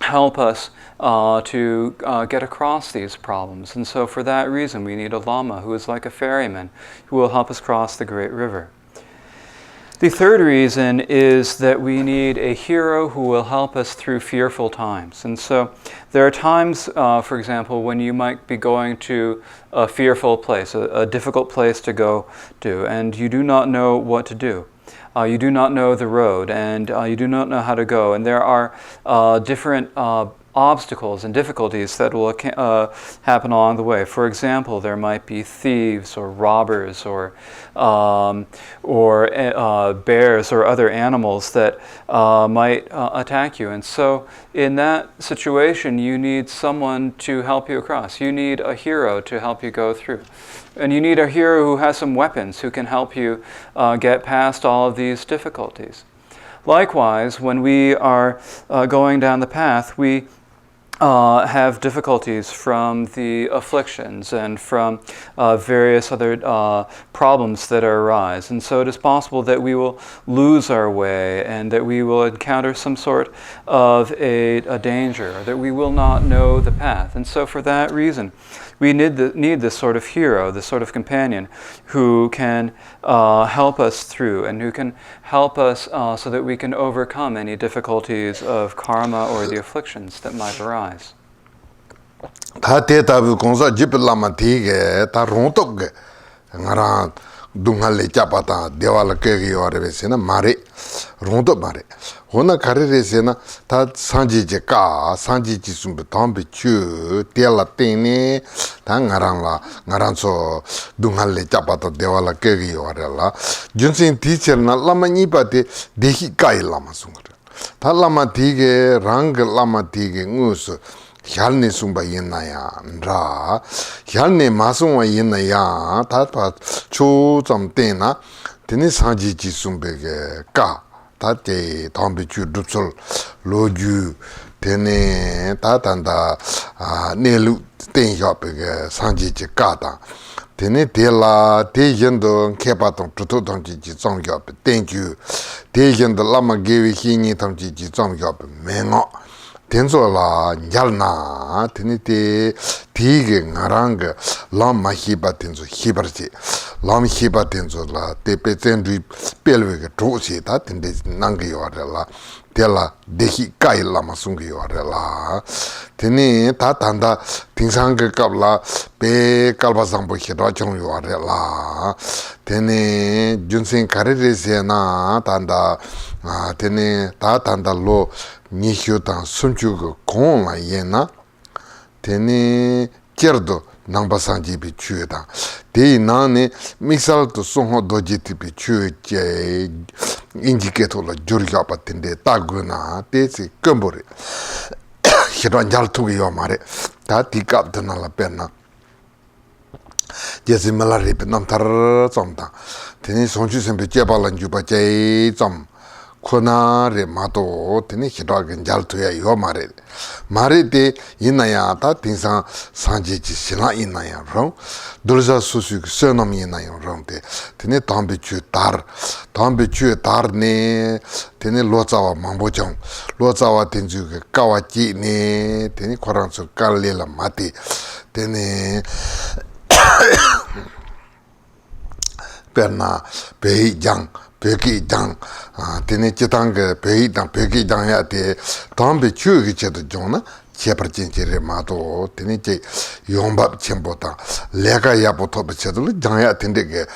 help us to get across these problems. And so for that reason, we need a Lama who is like a ferryman who will help us cross the great river. The third reason is that we need a hero who will help us through fearful times. And so there are times, for example, when you might be going to a fearful place, a difficult place to go to, and you do not know what to do. You do not know the road, and you do not know how to go. And there are different obstacles and difficulties that will happen along the way. For example, there might be thieves or robbers or bears or other animals that might attack you. And so in that situation, you need someone to help you across. You need a hero to help you go through. And you need a hero who has some weapons, who can help you get past all of these difficulties. Likewise, when we are going down the path, we have difficulties from the afflictions and from various other problems that arise. And so it is possible that we will lose our way and that we will encounter some sort of a danger, or that we will not know the path. And so for that reason, we need this sort of hero, this sort of companion who can help us through and who can help us so that we can overcome any difficulties of karma or the afflictions that might arise. Ta te tabu konsa jipilama tige ta rontok ngara dunghale chapata dewala kegi yorebe sena mare rondo mare hona karere sena ta sanji je ka sanji ji sumbe tambe chu tela tene ta ngaran so dunghale chapata dewala kegi yorela junsin teacher na lama ni pate dehi kai lama sungra ta lama tige rang lama tige ngus 혈내 숨바 있나야 라 혈내 마송와 있나야 다다 초점 때나 되는 상지지 숨베게 까 다때 담비주 두솔 로주 되네 다단다 내루 땡협베게 상지지 까다 되네 데라 대전도 개바동 주토동지지 정협 땡주 대전도 라마게위 희니 동지지 정협 맹어 tenzola nyalna tenite tige ngarang lam mahiba tenzo hibarti lam hiba tenzola tepe tendri pelwe trosi ta tende nangi yorela tela dehi kai lama sungi yorela tene ta tanda tingsang kapla pe kalba sambo hira chong yorela tene junsin karere sena tanda tene ta tanda lo nihyo tan sumchuga kong la yena tene kerdo nangpa sanji pi chue tan teyi nane miksal to songho doji tipi chue che indiketo la jurga pa tende tagu na te si kumbore hira njal tugi yo mare ta tikap dana la penna jesi mela ripi nam tar zomta tene songchu sempe jeba lan juba che zom 코나레 마도 테니 히라겐 잘투야 요 마레 마레데 이나야 다 딩상 산지지 신라 이나야 로 돌자 수수 서놈 이나야 롱데 테니 담비추 다르네 테니 로자와 망보정 로자와 딘주게 까와지네 테니 코란서 깔레라 마티 테니 perna peijang pekijang tene chitang peidang pekijang ya te tambe chu gi chet jona chepar chen chere ma to tene che yombab chembota lega ya boto be chedul jang ya tende ge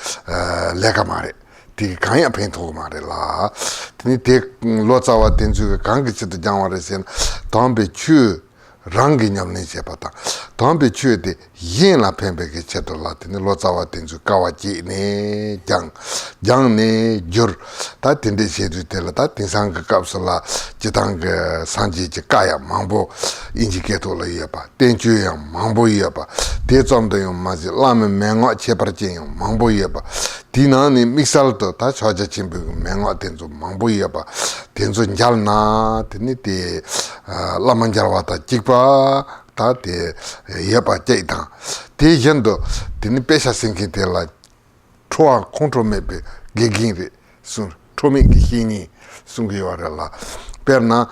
lega mare ti kanya pen to mare la tene te lo chawa tenju gang gi chet jang ware sen tambe chu rangi nyamne chepata tambe chu de yin la pembe ge cheto la tene lo chawa tenju kawaji ne jang ne jur ta tende chedu tela ta tinsang ka kapsala jitang sanji je kaya mambo indiketo la yeba tenju ya mambo yeba de zomde yo maji lame mengo chepar chen yo mambo yeba dinani mixal to ta chaja chimbe mengo tenju mambo yeba tenju njal na tene te lamanjarwata jikpa ta te yeba jaitan te yendo tene pesha sinki te la choa kontro mebe gegin sun tromi hini sungi yorela perna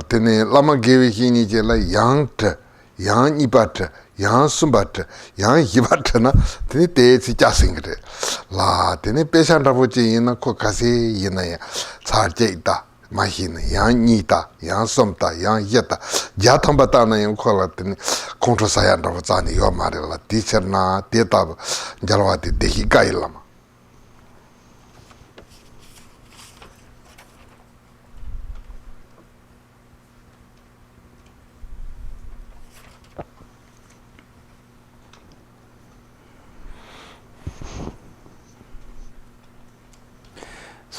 tene lama gewe hini je la yang ibat yang sumbat yang ibat na tene te si jasingre la tene pesha rabo je ina ko kase ina ya charje ita 마히네 양 니다 양 somta 양 yeta jathambata na yang khola tene kontro sayan ro zani yo marela teacher na teta jalwati dehi gailama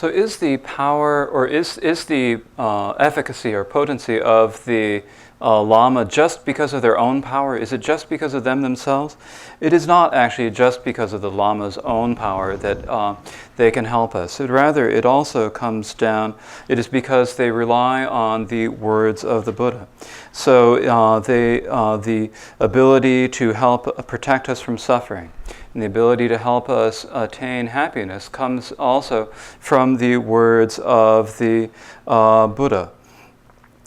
So is the power, or is the efficacy or potency of the Lama just because of their own power? Is it just because of them themselves? It is not actually just because of the Lama's own power that they can help us. Rather, it also comes down, it is because they rely on the words of the Buddha. So the ability to help protect us from suffering and the ability to help us attain happiness comes also from the words of the Buddha.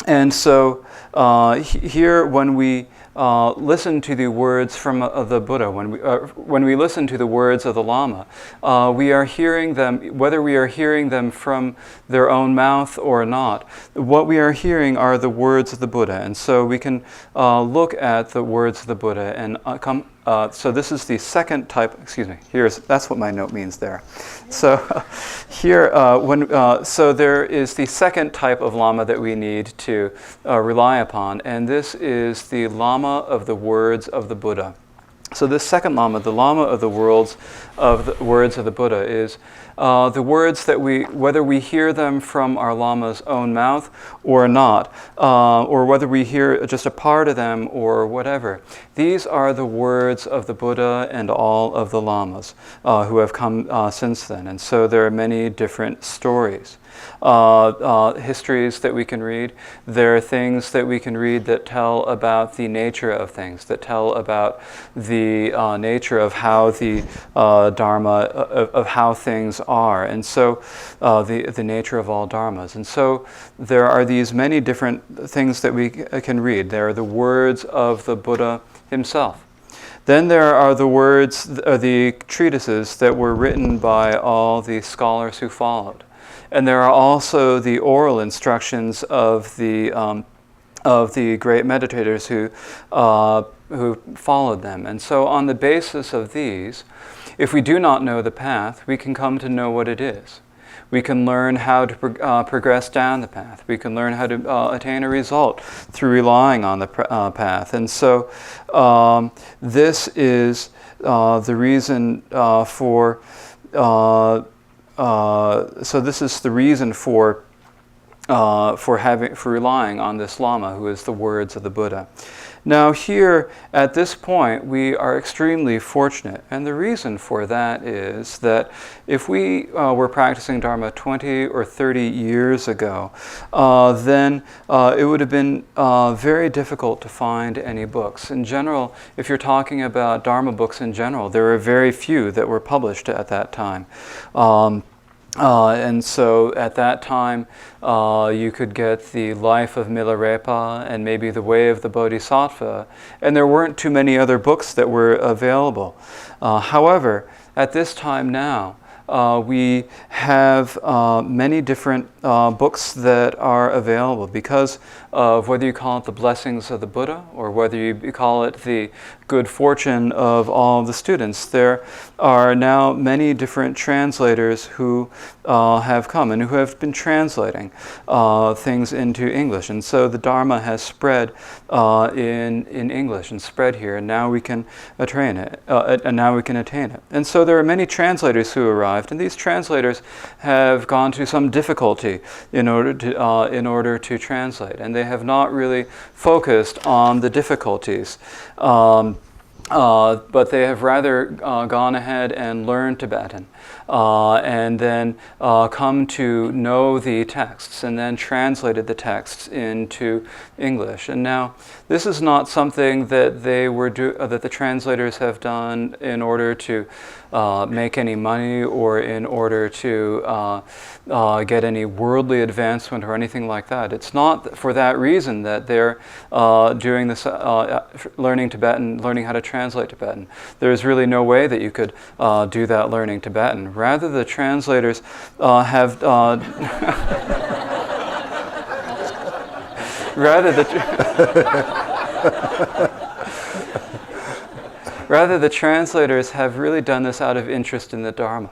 And so here, when we listen to the words from the Buddha, when we listen to the words of the Lama, we are hearing them, whether we are hearing them from their own mouth or not, what we are hearing are the words of the Buddha. And so we can look at the words of the Buddha and so this is the second type, that's what my note means there. So here, so there is the second type of Lama that we need to rely upon, and this is the Lama of the words of the Buddha. So this second Lama, the Lama of the words of the Buddha, is the words that whether we hear them from our Lama's own mouth or not, or whether we hear just a part of them or whatever. These are the words of the Buddha and all of the Lamas who have come since then. And so there are many different stories. Histories that we can read. There are things that we can read that tell about the nature of things, that tell about the nature of how the Dharma, of how things are, and so the nature of all Dharmas. And so there are these many different things that we can read. There are the words of the Buddha himself. Then there are the words, the treatises that were written by all the scholars who followed. And there are also the oral instructions of the great meditators who followed them. And so on the basis of these, if we do not know the path, we can come to know what it is. We can learn how to progress down the path. We can learn how to attain a result through relying on the path. And so this is the reason for... so this is the reason for relying on this Lama, who is the words of the Buddha. Now here, at this point, we are extremely fortunate, and the reason for that is that if we were practicing Dharma 20 or 30 years ago, then it would have been very difficult to find any books. In general, if you're talking about Dharma books in general, there are very few that were published at that time. And so at that time, you could get the Life of Milarepa and maybe The Way of the Bodhisattva, and there weren't too many other books that were available. However, at this time now, we have many different books that are available because of whether you call it the blessings of the Buddha or whether you call it the good fortune of all the students. There are now many different translators who have come and who have been translating things into English. And so the Dharma has spread in English and spread here, and now we can attain it. And so there are many translators who arrived, and these translators have gone to some difficulty in order to translate, and they have not really focused on the difficulties. But they have rather gone ahead and learned Tibetan and then come to know the texts and then translated the texts into English. And now this is not something that that the translators have done in order to make any money or in order to get any worldly advancement or anything like that. It's not for that reason that they're doing this, learning Tibetan, learning how to translate Tibetan. There's really no way that you could do that learning Tibetan. Rather, the translators have... Rather, the translators have really done this out of interest in the Dharma.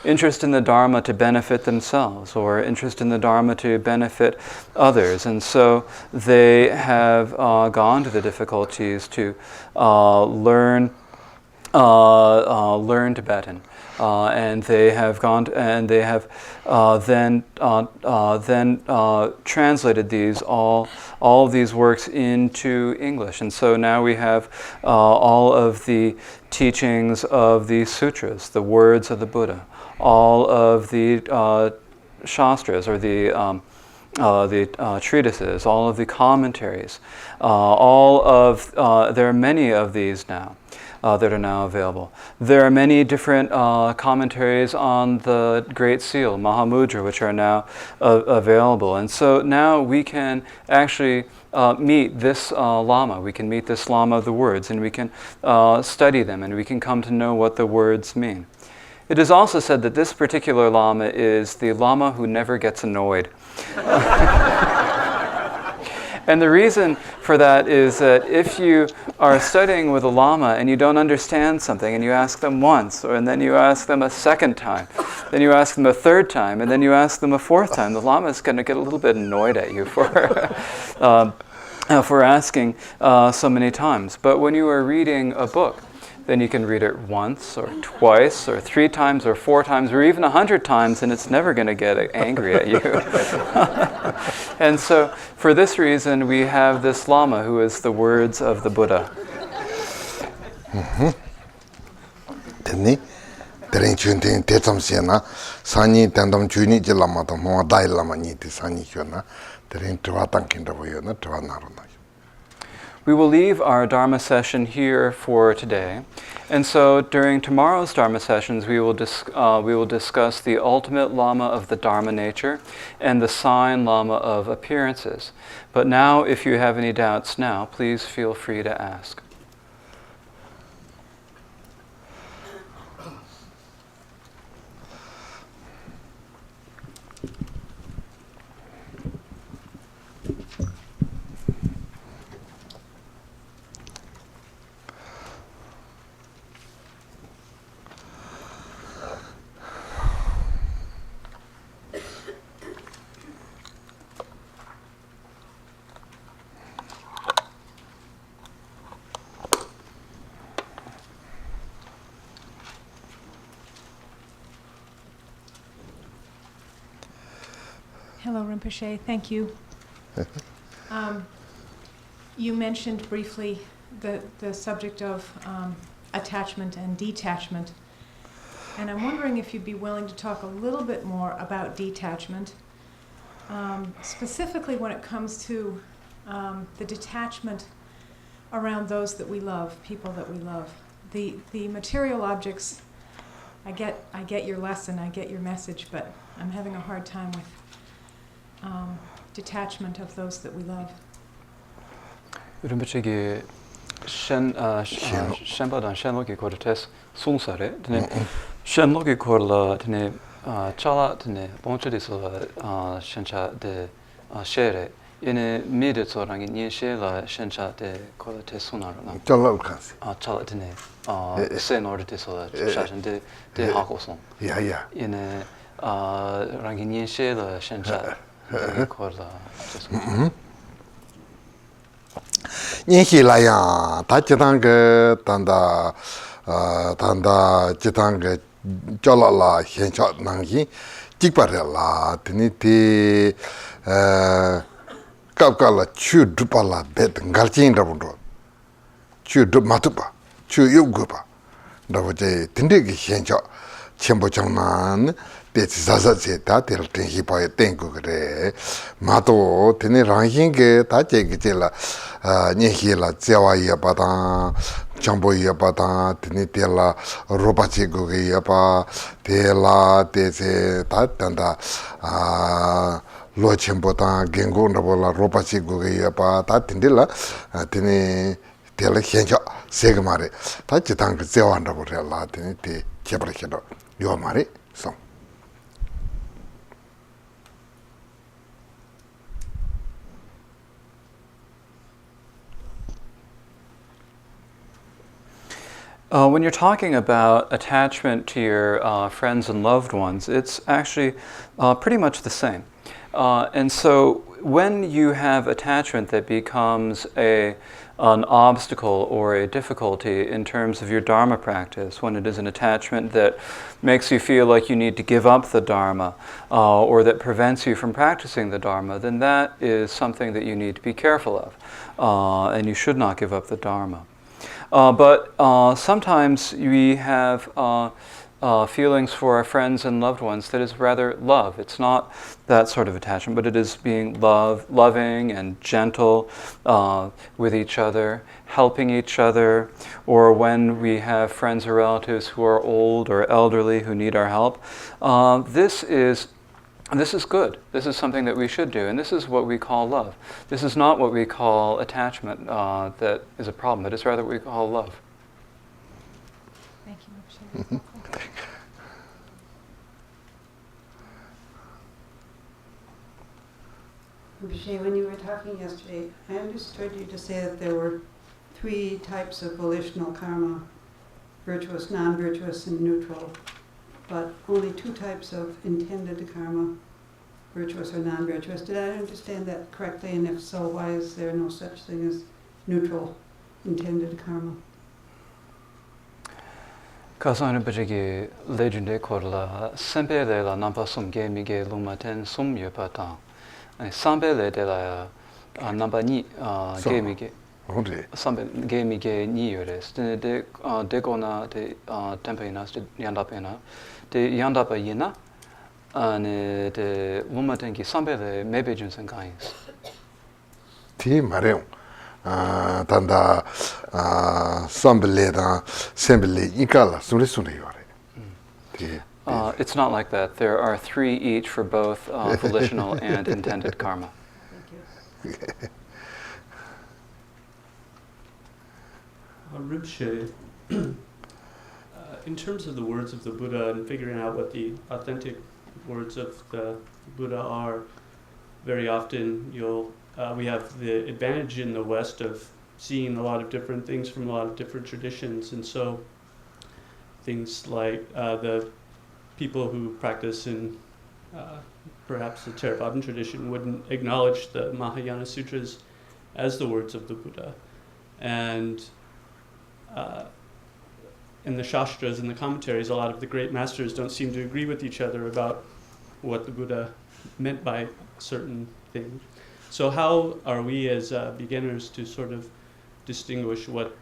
Interest in the Dharma to benefit themselves, or interest in the Dharma to benefit others. And so they have gone to the difficulties to learn Tibetan, and they have gone and they have then translated these all of these works into English, and so now we have all of the teachings of the sutras, the words of the Buddha, all of the shastras, or the treatises, all of the commentaries, there are many of these now that are now available. There are many different commentaries on the Great Seal, Mahamudra, which are now available. And so now we can actually meet this Lama. We can meet this Lama of the words, and we can study them, and we can come to know what the words mean. It is also said that this particular Lama is the Lama who never gets annoyed. And the reason for that is that if you are studying with a Lama and you don't understand something, and you ask them once, and then you ask them a second time, then you ask them a third time, and then you ask them a fourth time, the Lama is going to get a little bit annoyed at you for asking so many times. But when you are reading a book, then you can read it once or twice or 3 times or 4 times or even 100 times, and it's never going to get angry at you. And so for this reason, we have this Lama who is the words of the Buddha. We will leave our Dharma session here for today, and so during tomorrow's Dharma sessions we will discuss the ultimate Lama of the Dharma nature and the sign Lama of appearances. But now, if you have any doubts now, please feel free to ask. Hello, Rinpoche. Thank you. You mentioned briefly the subject of attachment and detachment. And I'm wondering if you'd be willing to talk a little bit more about detachment, specifically when it comes to the detachment around those that we love, people that we love. The material objects, I get your lesson, I get your message, but I'm having a hard time with detachment of those that we love. Rinpoche shenpadan shenloki kor tes sungsare tene shenloki kor la tene chala tene bonchudi so shencha de shere ine mide so rangi nye she la shencha de kor tes sunaro na chala ukasi chala tene sen order de so shashen de hakoson yeah ine rangi nye she la shencha kor la Ninhilaya, Tachitanga, Tanda, Chitanga, Jolala, Henshat Nangi, Jikparella, Tiniti, Kapkala, Chu Dupala, Bet, Galchin Rabundo, Chu Matupa, Chu Yugupa, Davaje, Tindiki Henshat, Chembochanan. Zazazeta, till Tinhipa, Tenkure, Mato, Tini Ranking, Tachekila, Nihila, Zewa Yapata, Chambo Yapata, Tinitella, Ropachi Yapa, Tela, Tese, Tatanda, Lochembota, Gengundabola, Ropachi Yapa, Tatindilla, Tini Tele Henja, Segmare, Tachitank Zewandabella, Tiniti, Chebrakedo, Yomari, so. When you're talking about attachment to your friends and loved ones, it's actually pretty much the same. And so when you have attachment that becomes an obstacle or a difficulty in terms of your Dharma practice, when it is an attachment that makes you feel like you need to give up the Dharma or that prevents you from practicing the Dharma, then that is something that you need to be careful of, and you should not give up the Dharma. But sometimes we have feelings for our friends and loved ones that is rather love. It's not that sort of attachment, but it is being loving and gentle with each other, helping each other, or when we have friends or relatives who are old or elderly who need our help. This is good. This is something that we should do, and this is what we call love. This is not what we call attachment that is a problem, but it's rather what we call love. Thank you. Rinpoche, when you were talking yesterday, I understood you to say that there were 3 types of volitional karma: virtuous, non-virtuous, and neutral, but only 2 types of intended karma: virtuous or non-virtuous. Did I understand that correctly? And if so, why is there no such thing as neutral intended karma? Causal Rinpoche legend korla sempe la nampa sumge mige lumaten sum yopata. Sambe le de la number ni gaming sambe gaming ni yores de gona de tempenas de yandapena de yandapa yina and de lumatenki sambe le maybe junsen guys Ti mareo tanda sambele da sembele ikala sune yore. Ti it's not like that. There are 3 each for both volitional and intended karma. Thank you. Rinpoche, in terms of the words of the Buddha and figuring out what the authentic words of the Buddha are, very often we have the advantage in the West of seeing a lot of different things from a lot of different traditions, and so things like the people who practice in perhaps the Theravadan tradition wouldn't acknowledge the Mahayana Sutras as the words of the Buddha. And in the Shastras and the commentaries, a lot of the great masters don't seem to agree with each other about what the Buddha meant by certain things. So how are we as beginners to sort of distinguish what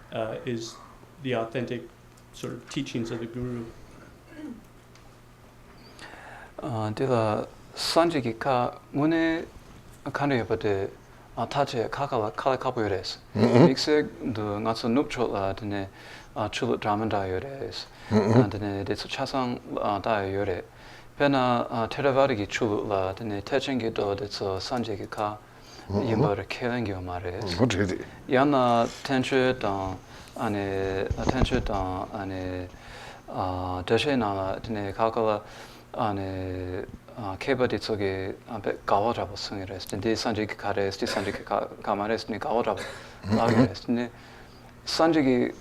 is the authentic sort of teachings of the Guru? Dila sanjiki ka mune kanu yabade tache kakala kala kapu yores. Mikse du ngatsu nupchot la dine chulut dramanda yores. Dine detsu chasang da yore. Pena Theravadiki chulut la dine techengi do detsu sanjiki ka yimbar kelengi omares. Yana tenche dan ane deshe nala dine kakala ane kebadi tsoge gawa rabo sungires. Dinde sanjiki kares, di sanjiki kamares ni gawa rabo lagres. Dine sanjiki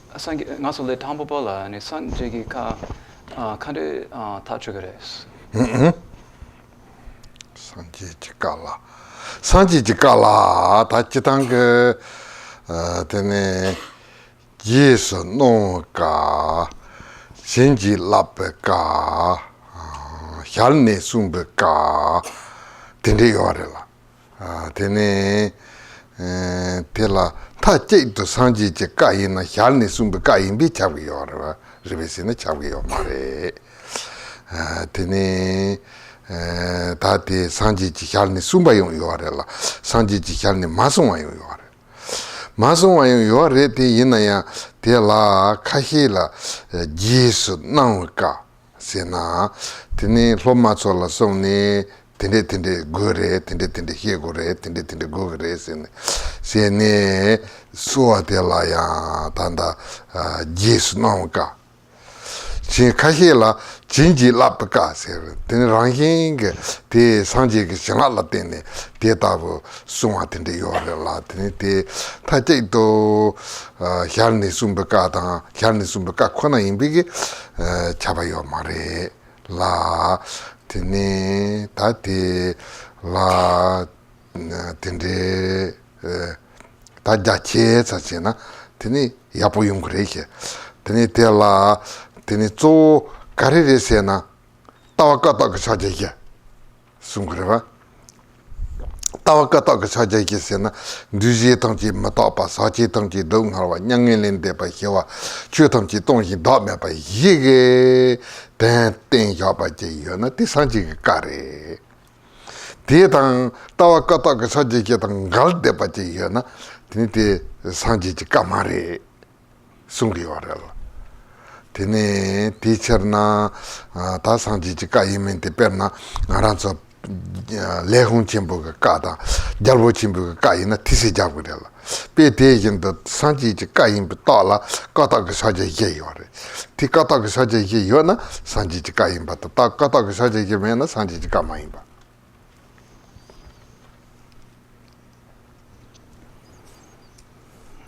ngaso le tambo bola ane sanjiki ka kande tachugres. Sanjiki kala tachitang tene yeso no ka shenji lape ka hyalne sumbe ka tende yorela tene tela ta cheito sanji che ka ina hyalne sumbe ka imbi chawi yorela ribesine chawi yomare tene tate sanji chi hyalne sumba yon yorela sanji chi hyalne masonwa yon yorela masonwa yon yore te ina ya tela kahila jesu nangka sena tene lomatso la sone tende gore tende hegore tende gore sene soa tela ya tanda jesu nangka 진 카히라 진지 라프카 tene ranking te sanji ke chanala tene te tabu sunwa tende yorela tene te tache to hyalni sumbaka ta hyalni sumbaka khona imbige chabayo mare la tene tate la tende ta jache sachena tini yapo yungureke tini tela tini zo karire sena tawaka tak sajeke sungreva tawaka tak sajeke sena duje tangji matapa sachi tangji dong harwa nyangelen de pa hewa chue tangji tongji da me pa yege ten ya pa je yona ti sanji kare 대당 따와 까딱 사지게 당 갈데 빠지야나 드니테 산지지 까마레 숭리와라 드네 티처나 다 산지지 까이멘테 페나 나란서 레훈 침부가 까다 잘보 침부가 까이나 티시 잡으려 베테긴도 산지지 까임 따라 까딱 사지게 요래 티 까딱 사지게 요나 산지지 까임 바다 딱 까딱 사지게 메나 산지지 까마임 바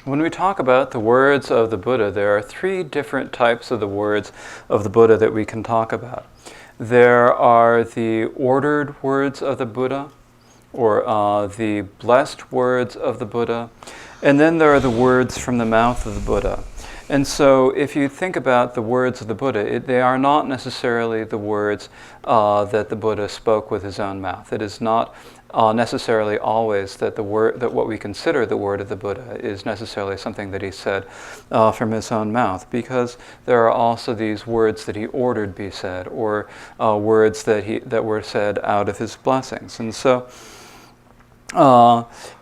When we talk about the words of the Buddha, there are three different types of the words of the Buddha that we can talk about. There are the ordered words of the Buddha, or the blessed words of the Buddha, and then there are the words from the mouth of the Buddha. And so if you think about the words of the Buddha, they are not necessarily the words that the Buddha spoke with his own mouth. It is not necessarily always that that what we consider the word of the Buddha is necessarily something that he said from his own mouth, because there are also these words that he ordered be said, or words that were said out of his blessings. And so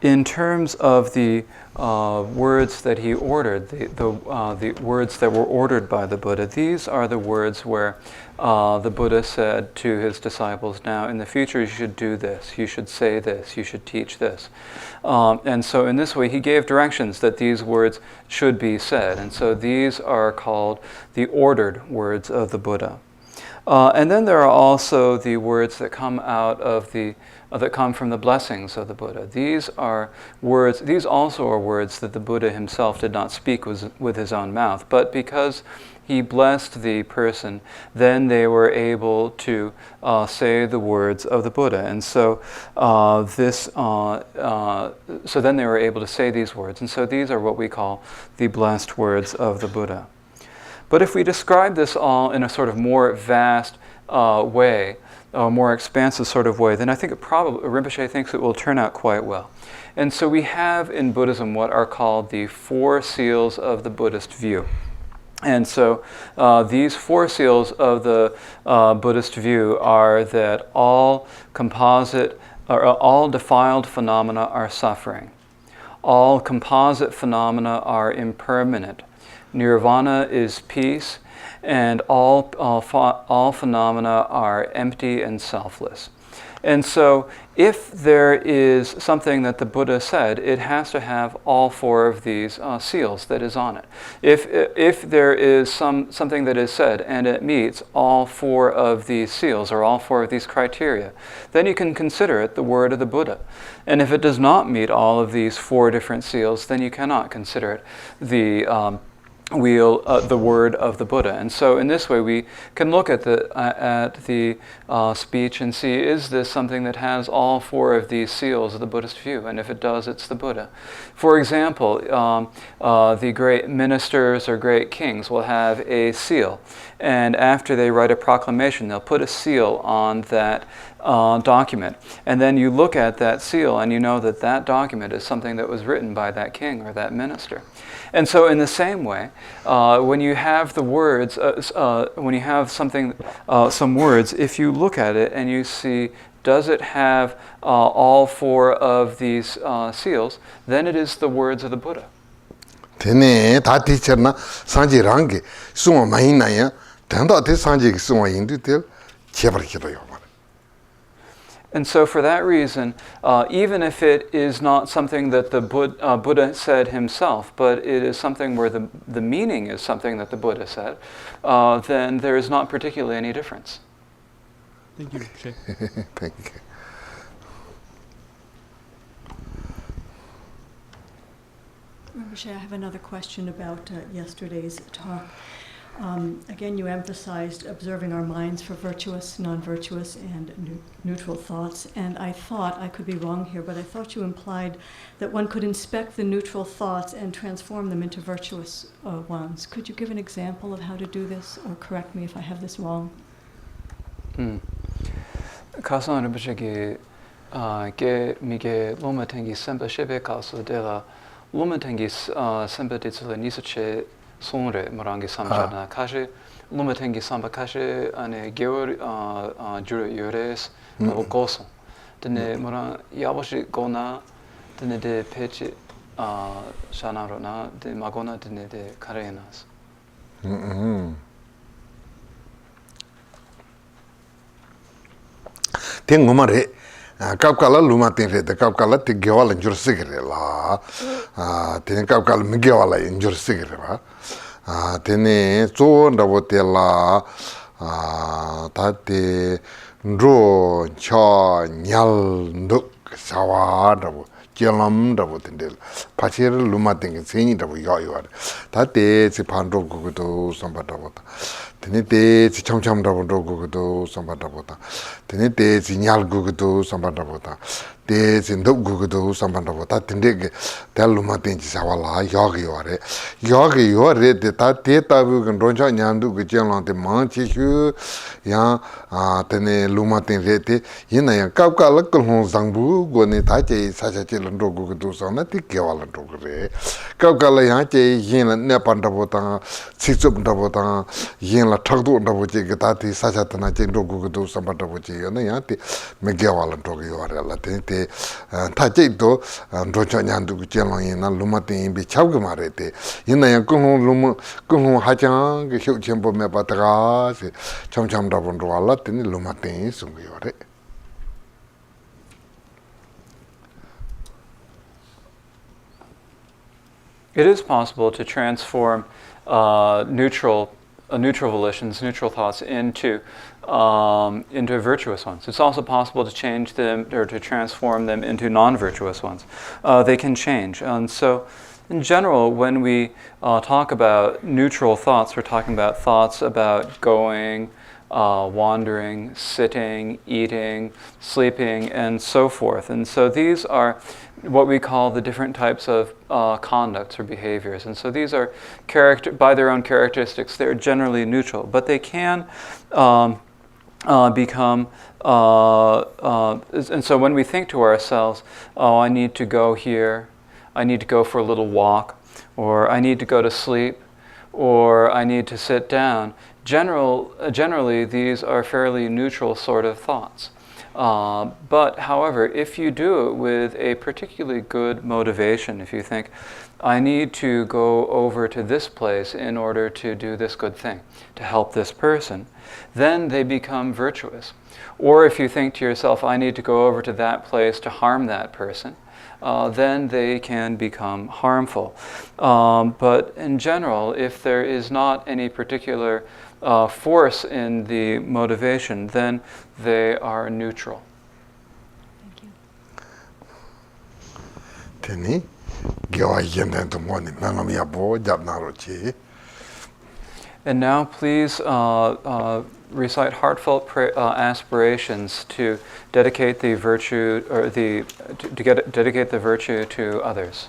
in terms of the words that he ordered, the words that were ordered by the Buddha, these are the words where the Buddha said to his disciples, now in the future you should do this, you should say this, you should teach this. And so in this way he gave directions that these words should be said. And so these are called the ordered words of the Buddha. And then there are also the words that come out of that come from the blessings of the Buddha. These are words. These also are words that the Buddha himself did not speak with his own mouth, but because he blessed the person, then they were able to say the words of the Buddha. And so so then they were able to say these words. And so these are what we call the blessed words of the Buddha. But if we describe this all in a sort of more vast way, a more expansive sort of way, then I think Rinpoche thinks it will turn out quite well. And so we have in Buddhism what are called the 4 seals of the Buddhist view. And so these 4 seals of the Buddhist view are that all all defiled phenomena are suffering. All composite phenomena are impermanent. Nirvana is peace, and all phenomena are empty and selfless. And so if there is something that the Buddha said, it has to have all 4 of these seals that is on it. If there is something that is said and it meets all 4 of these seals, or all 4 of these criteria, then you can consider it the word of the Buddha. And if it does not meet all of these 4 different seals, then you cannot consider it the word of the Buddha. And so in this way we can look at the speech and see, is this something that has all 4 of these seals of the Buddhist view? And if it does, it's the Buddha. For example, the great ministers or great kings will have a seal, and after they write a proclamation, they'll put a seal on that document. And then you look at that seal and you know that that document is something that was written by that king or that minister. And so in the same way, when you have the words, when you have some words, if you look at it and you see, does it have all 4 of these seals, then it is the words of the Buddha. Tene ta teacherna sanji rangi suwa mahina ya tenda te sanji suwa indu te chebar kito yo. And so for that reason, even if it is not something that the Buddha said himself, but it is something where the meaning is something that the Buddha said, then there is not particularly any difference. Thank you, Rinpoche. Thank you. Rinpoche, I have another question about yesterday's talk. Again, you emphasized observing our minds for virtuous, non-virtuous, and neutral thoughts. And I thought, I could be wrong here, but I thought you implied that one could inspect the neutral thoughts and transform them into virtuous ones. Could you give an example of how to do this, or correct me if I have this wrong? Causal Rinpoche ge mige loma tengi sempa shebe causal de la loma tengi sempa de zile nisache sonre morangi samjana kaje loma tengi samba kaje ane geor jure yores o goso dene morang yaboshi gona dene de peche shanarona de magona dene de karenas. Tengo mare kapkala luma tenre de kapkala te gewala njur sigre la tene kapkala mi gewala njur sigre ba tene zo ndabo te la ta te ndro cha nyal nduk sawa ndabo jelam ndabo tende pachir luma tengi seni ndabo yo yo ta te si pandro gugudo samba ndabo tene te si chamcham ndabo gugudo samba ndabo tene te si nyal gugudo samba ndabo te si nduk gugudo samba ndabo tende te luma tengi sawa la yogi yo re te ta te tabu roncha nyandu gu jelam te man chi shu ya tene luma tengi re te yina ya kapka la kulhon zangbu go ne ta che sacha che lando gugudo sana te kewa lando re kapka la ya che yin la ne pan ndabo ta siksup ndabo ta yin la thakdu ndabo che ta te sacha tana che ndo gugudo samba ndabo che yo na ya te me kewa lando yo re la te ta che to roncha nyandu gu jelam yina luma tengi bi chawge ma re te yina ya kulhon hachang ge hyuk chenpo me pa ta se chamcham ndabo ndo la tene luma tengi sungu yo re. It is possible to transform neutral volitions, neutral thoughts into virtuous ones. It's also possible to change them or to transform them into non-virtuous ones. They can change, and so in general, when we talk about neutral thoughts, we're talking about thoughts about going, wandering, sitting, eating, sleeping, and so forth. And so these are what we call the different types of conducts or behaviors. And so these are by their own characteristics, they're generally neutral, but they can become, and so when we think to ourselves, oh, I need to go here, I need to go for a little walk, or I need to go to sleep, or I need to sit down, generally these are fairly neutral sort of thoughts. But however, if you do it with a particularly good motivation, if you think, I need to go over to this place in order to do this good thing, to help this person, then they become virtuous. Or if you think to yourself, I need to go over to that place to harm that person, then they can become harmful. But in general, if there is not any particular force in the motivation, then they are neutral. Thank you. And now please recite heartfelt aspirations to dedicate the virtue, or dedicate the virtue to others.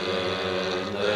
ne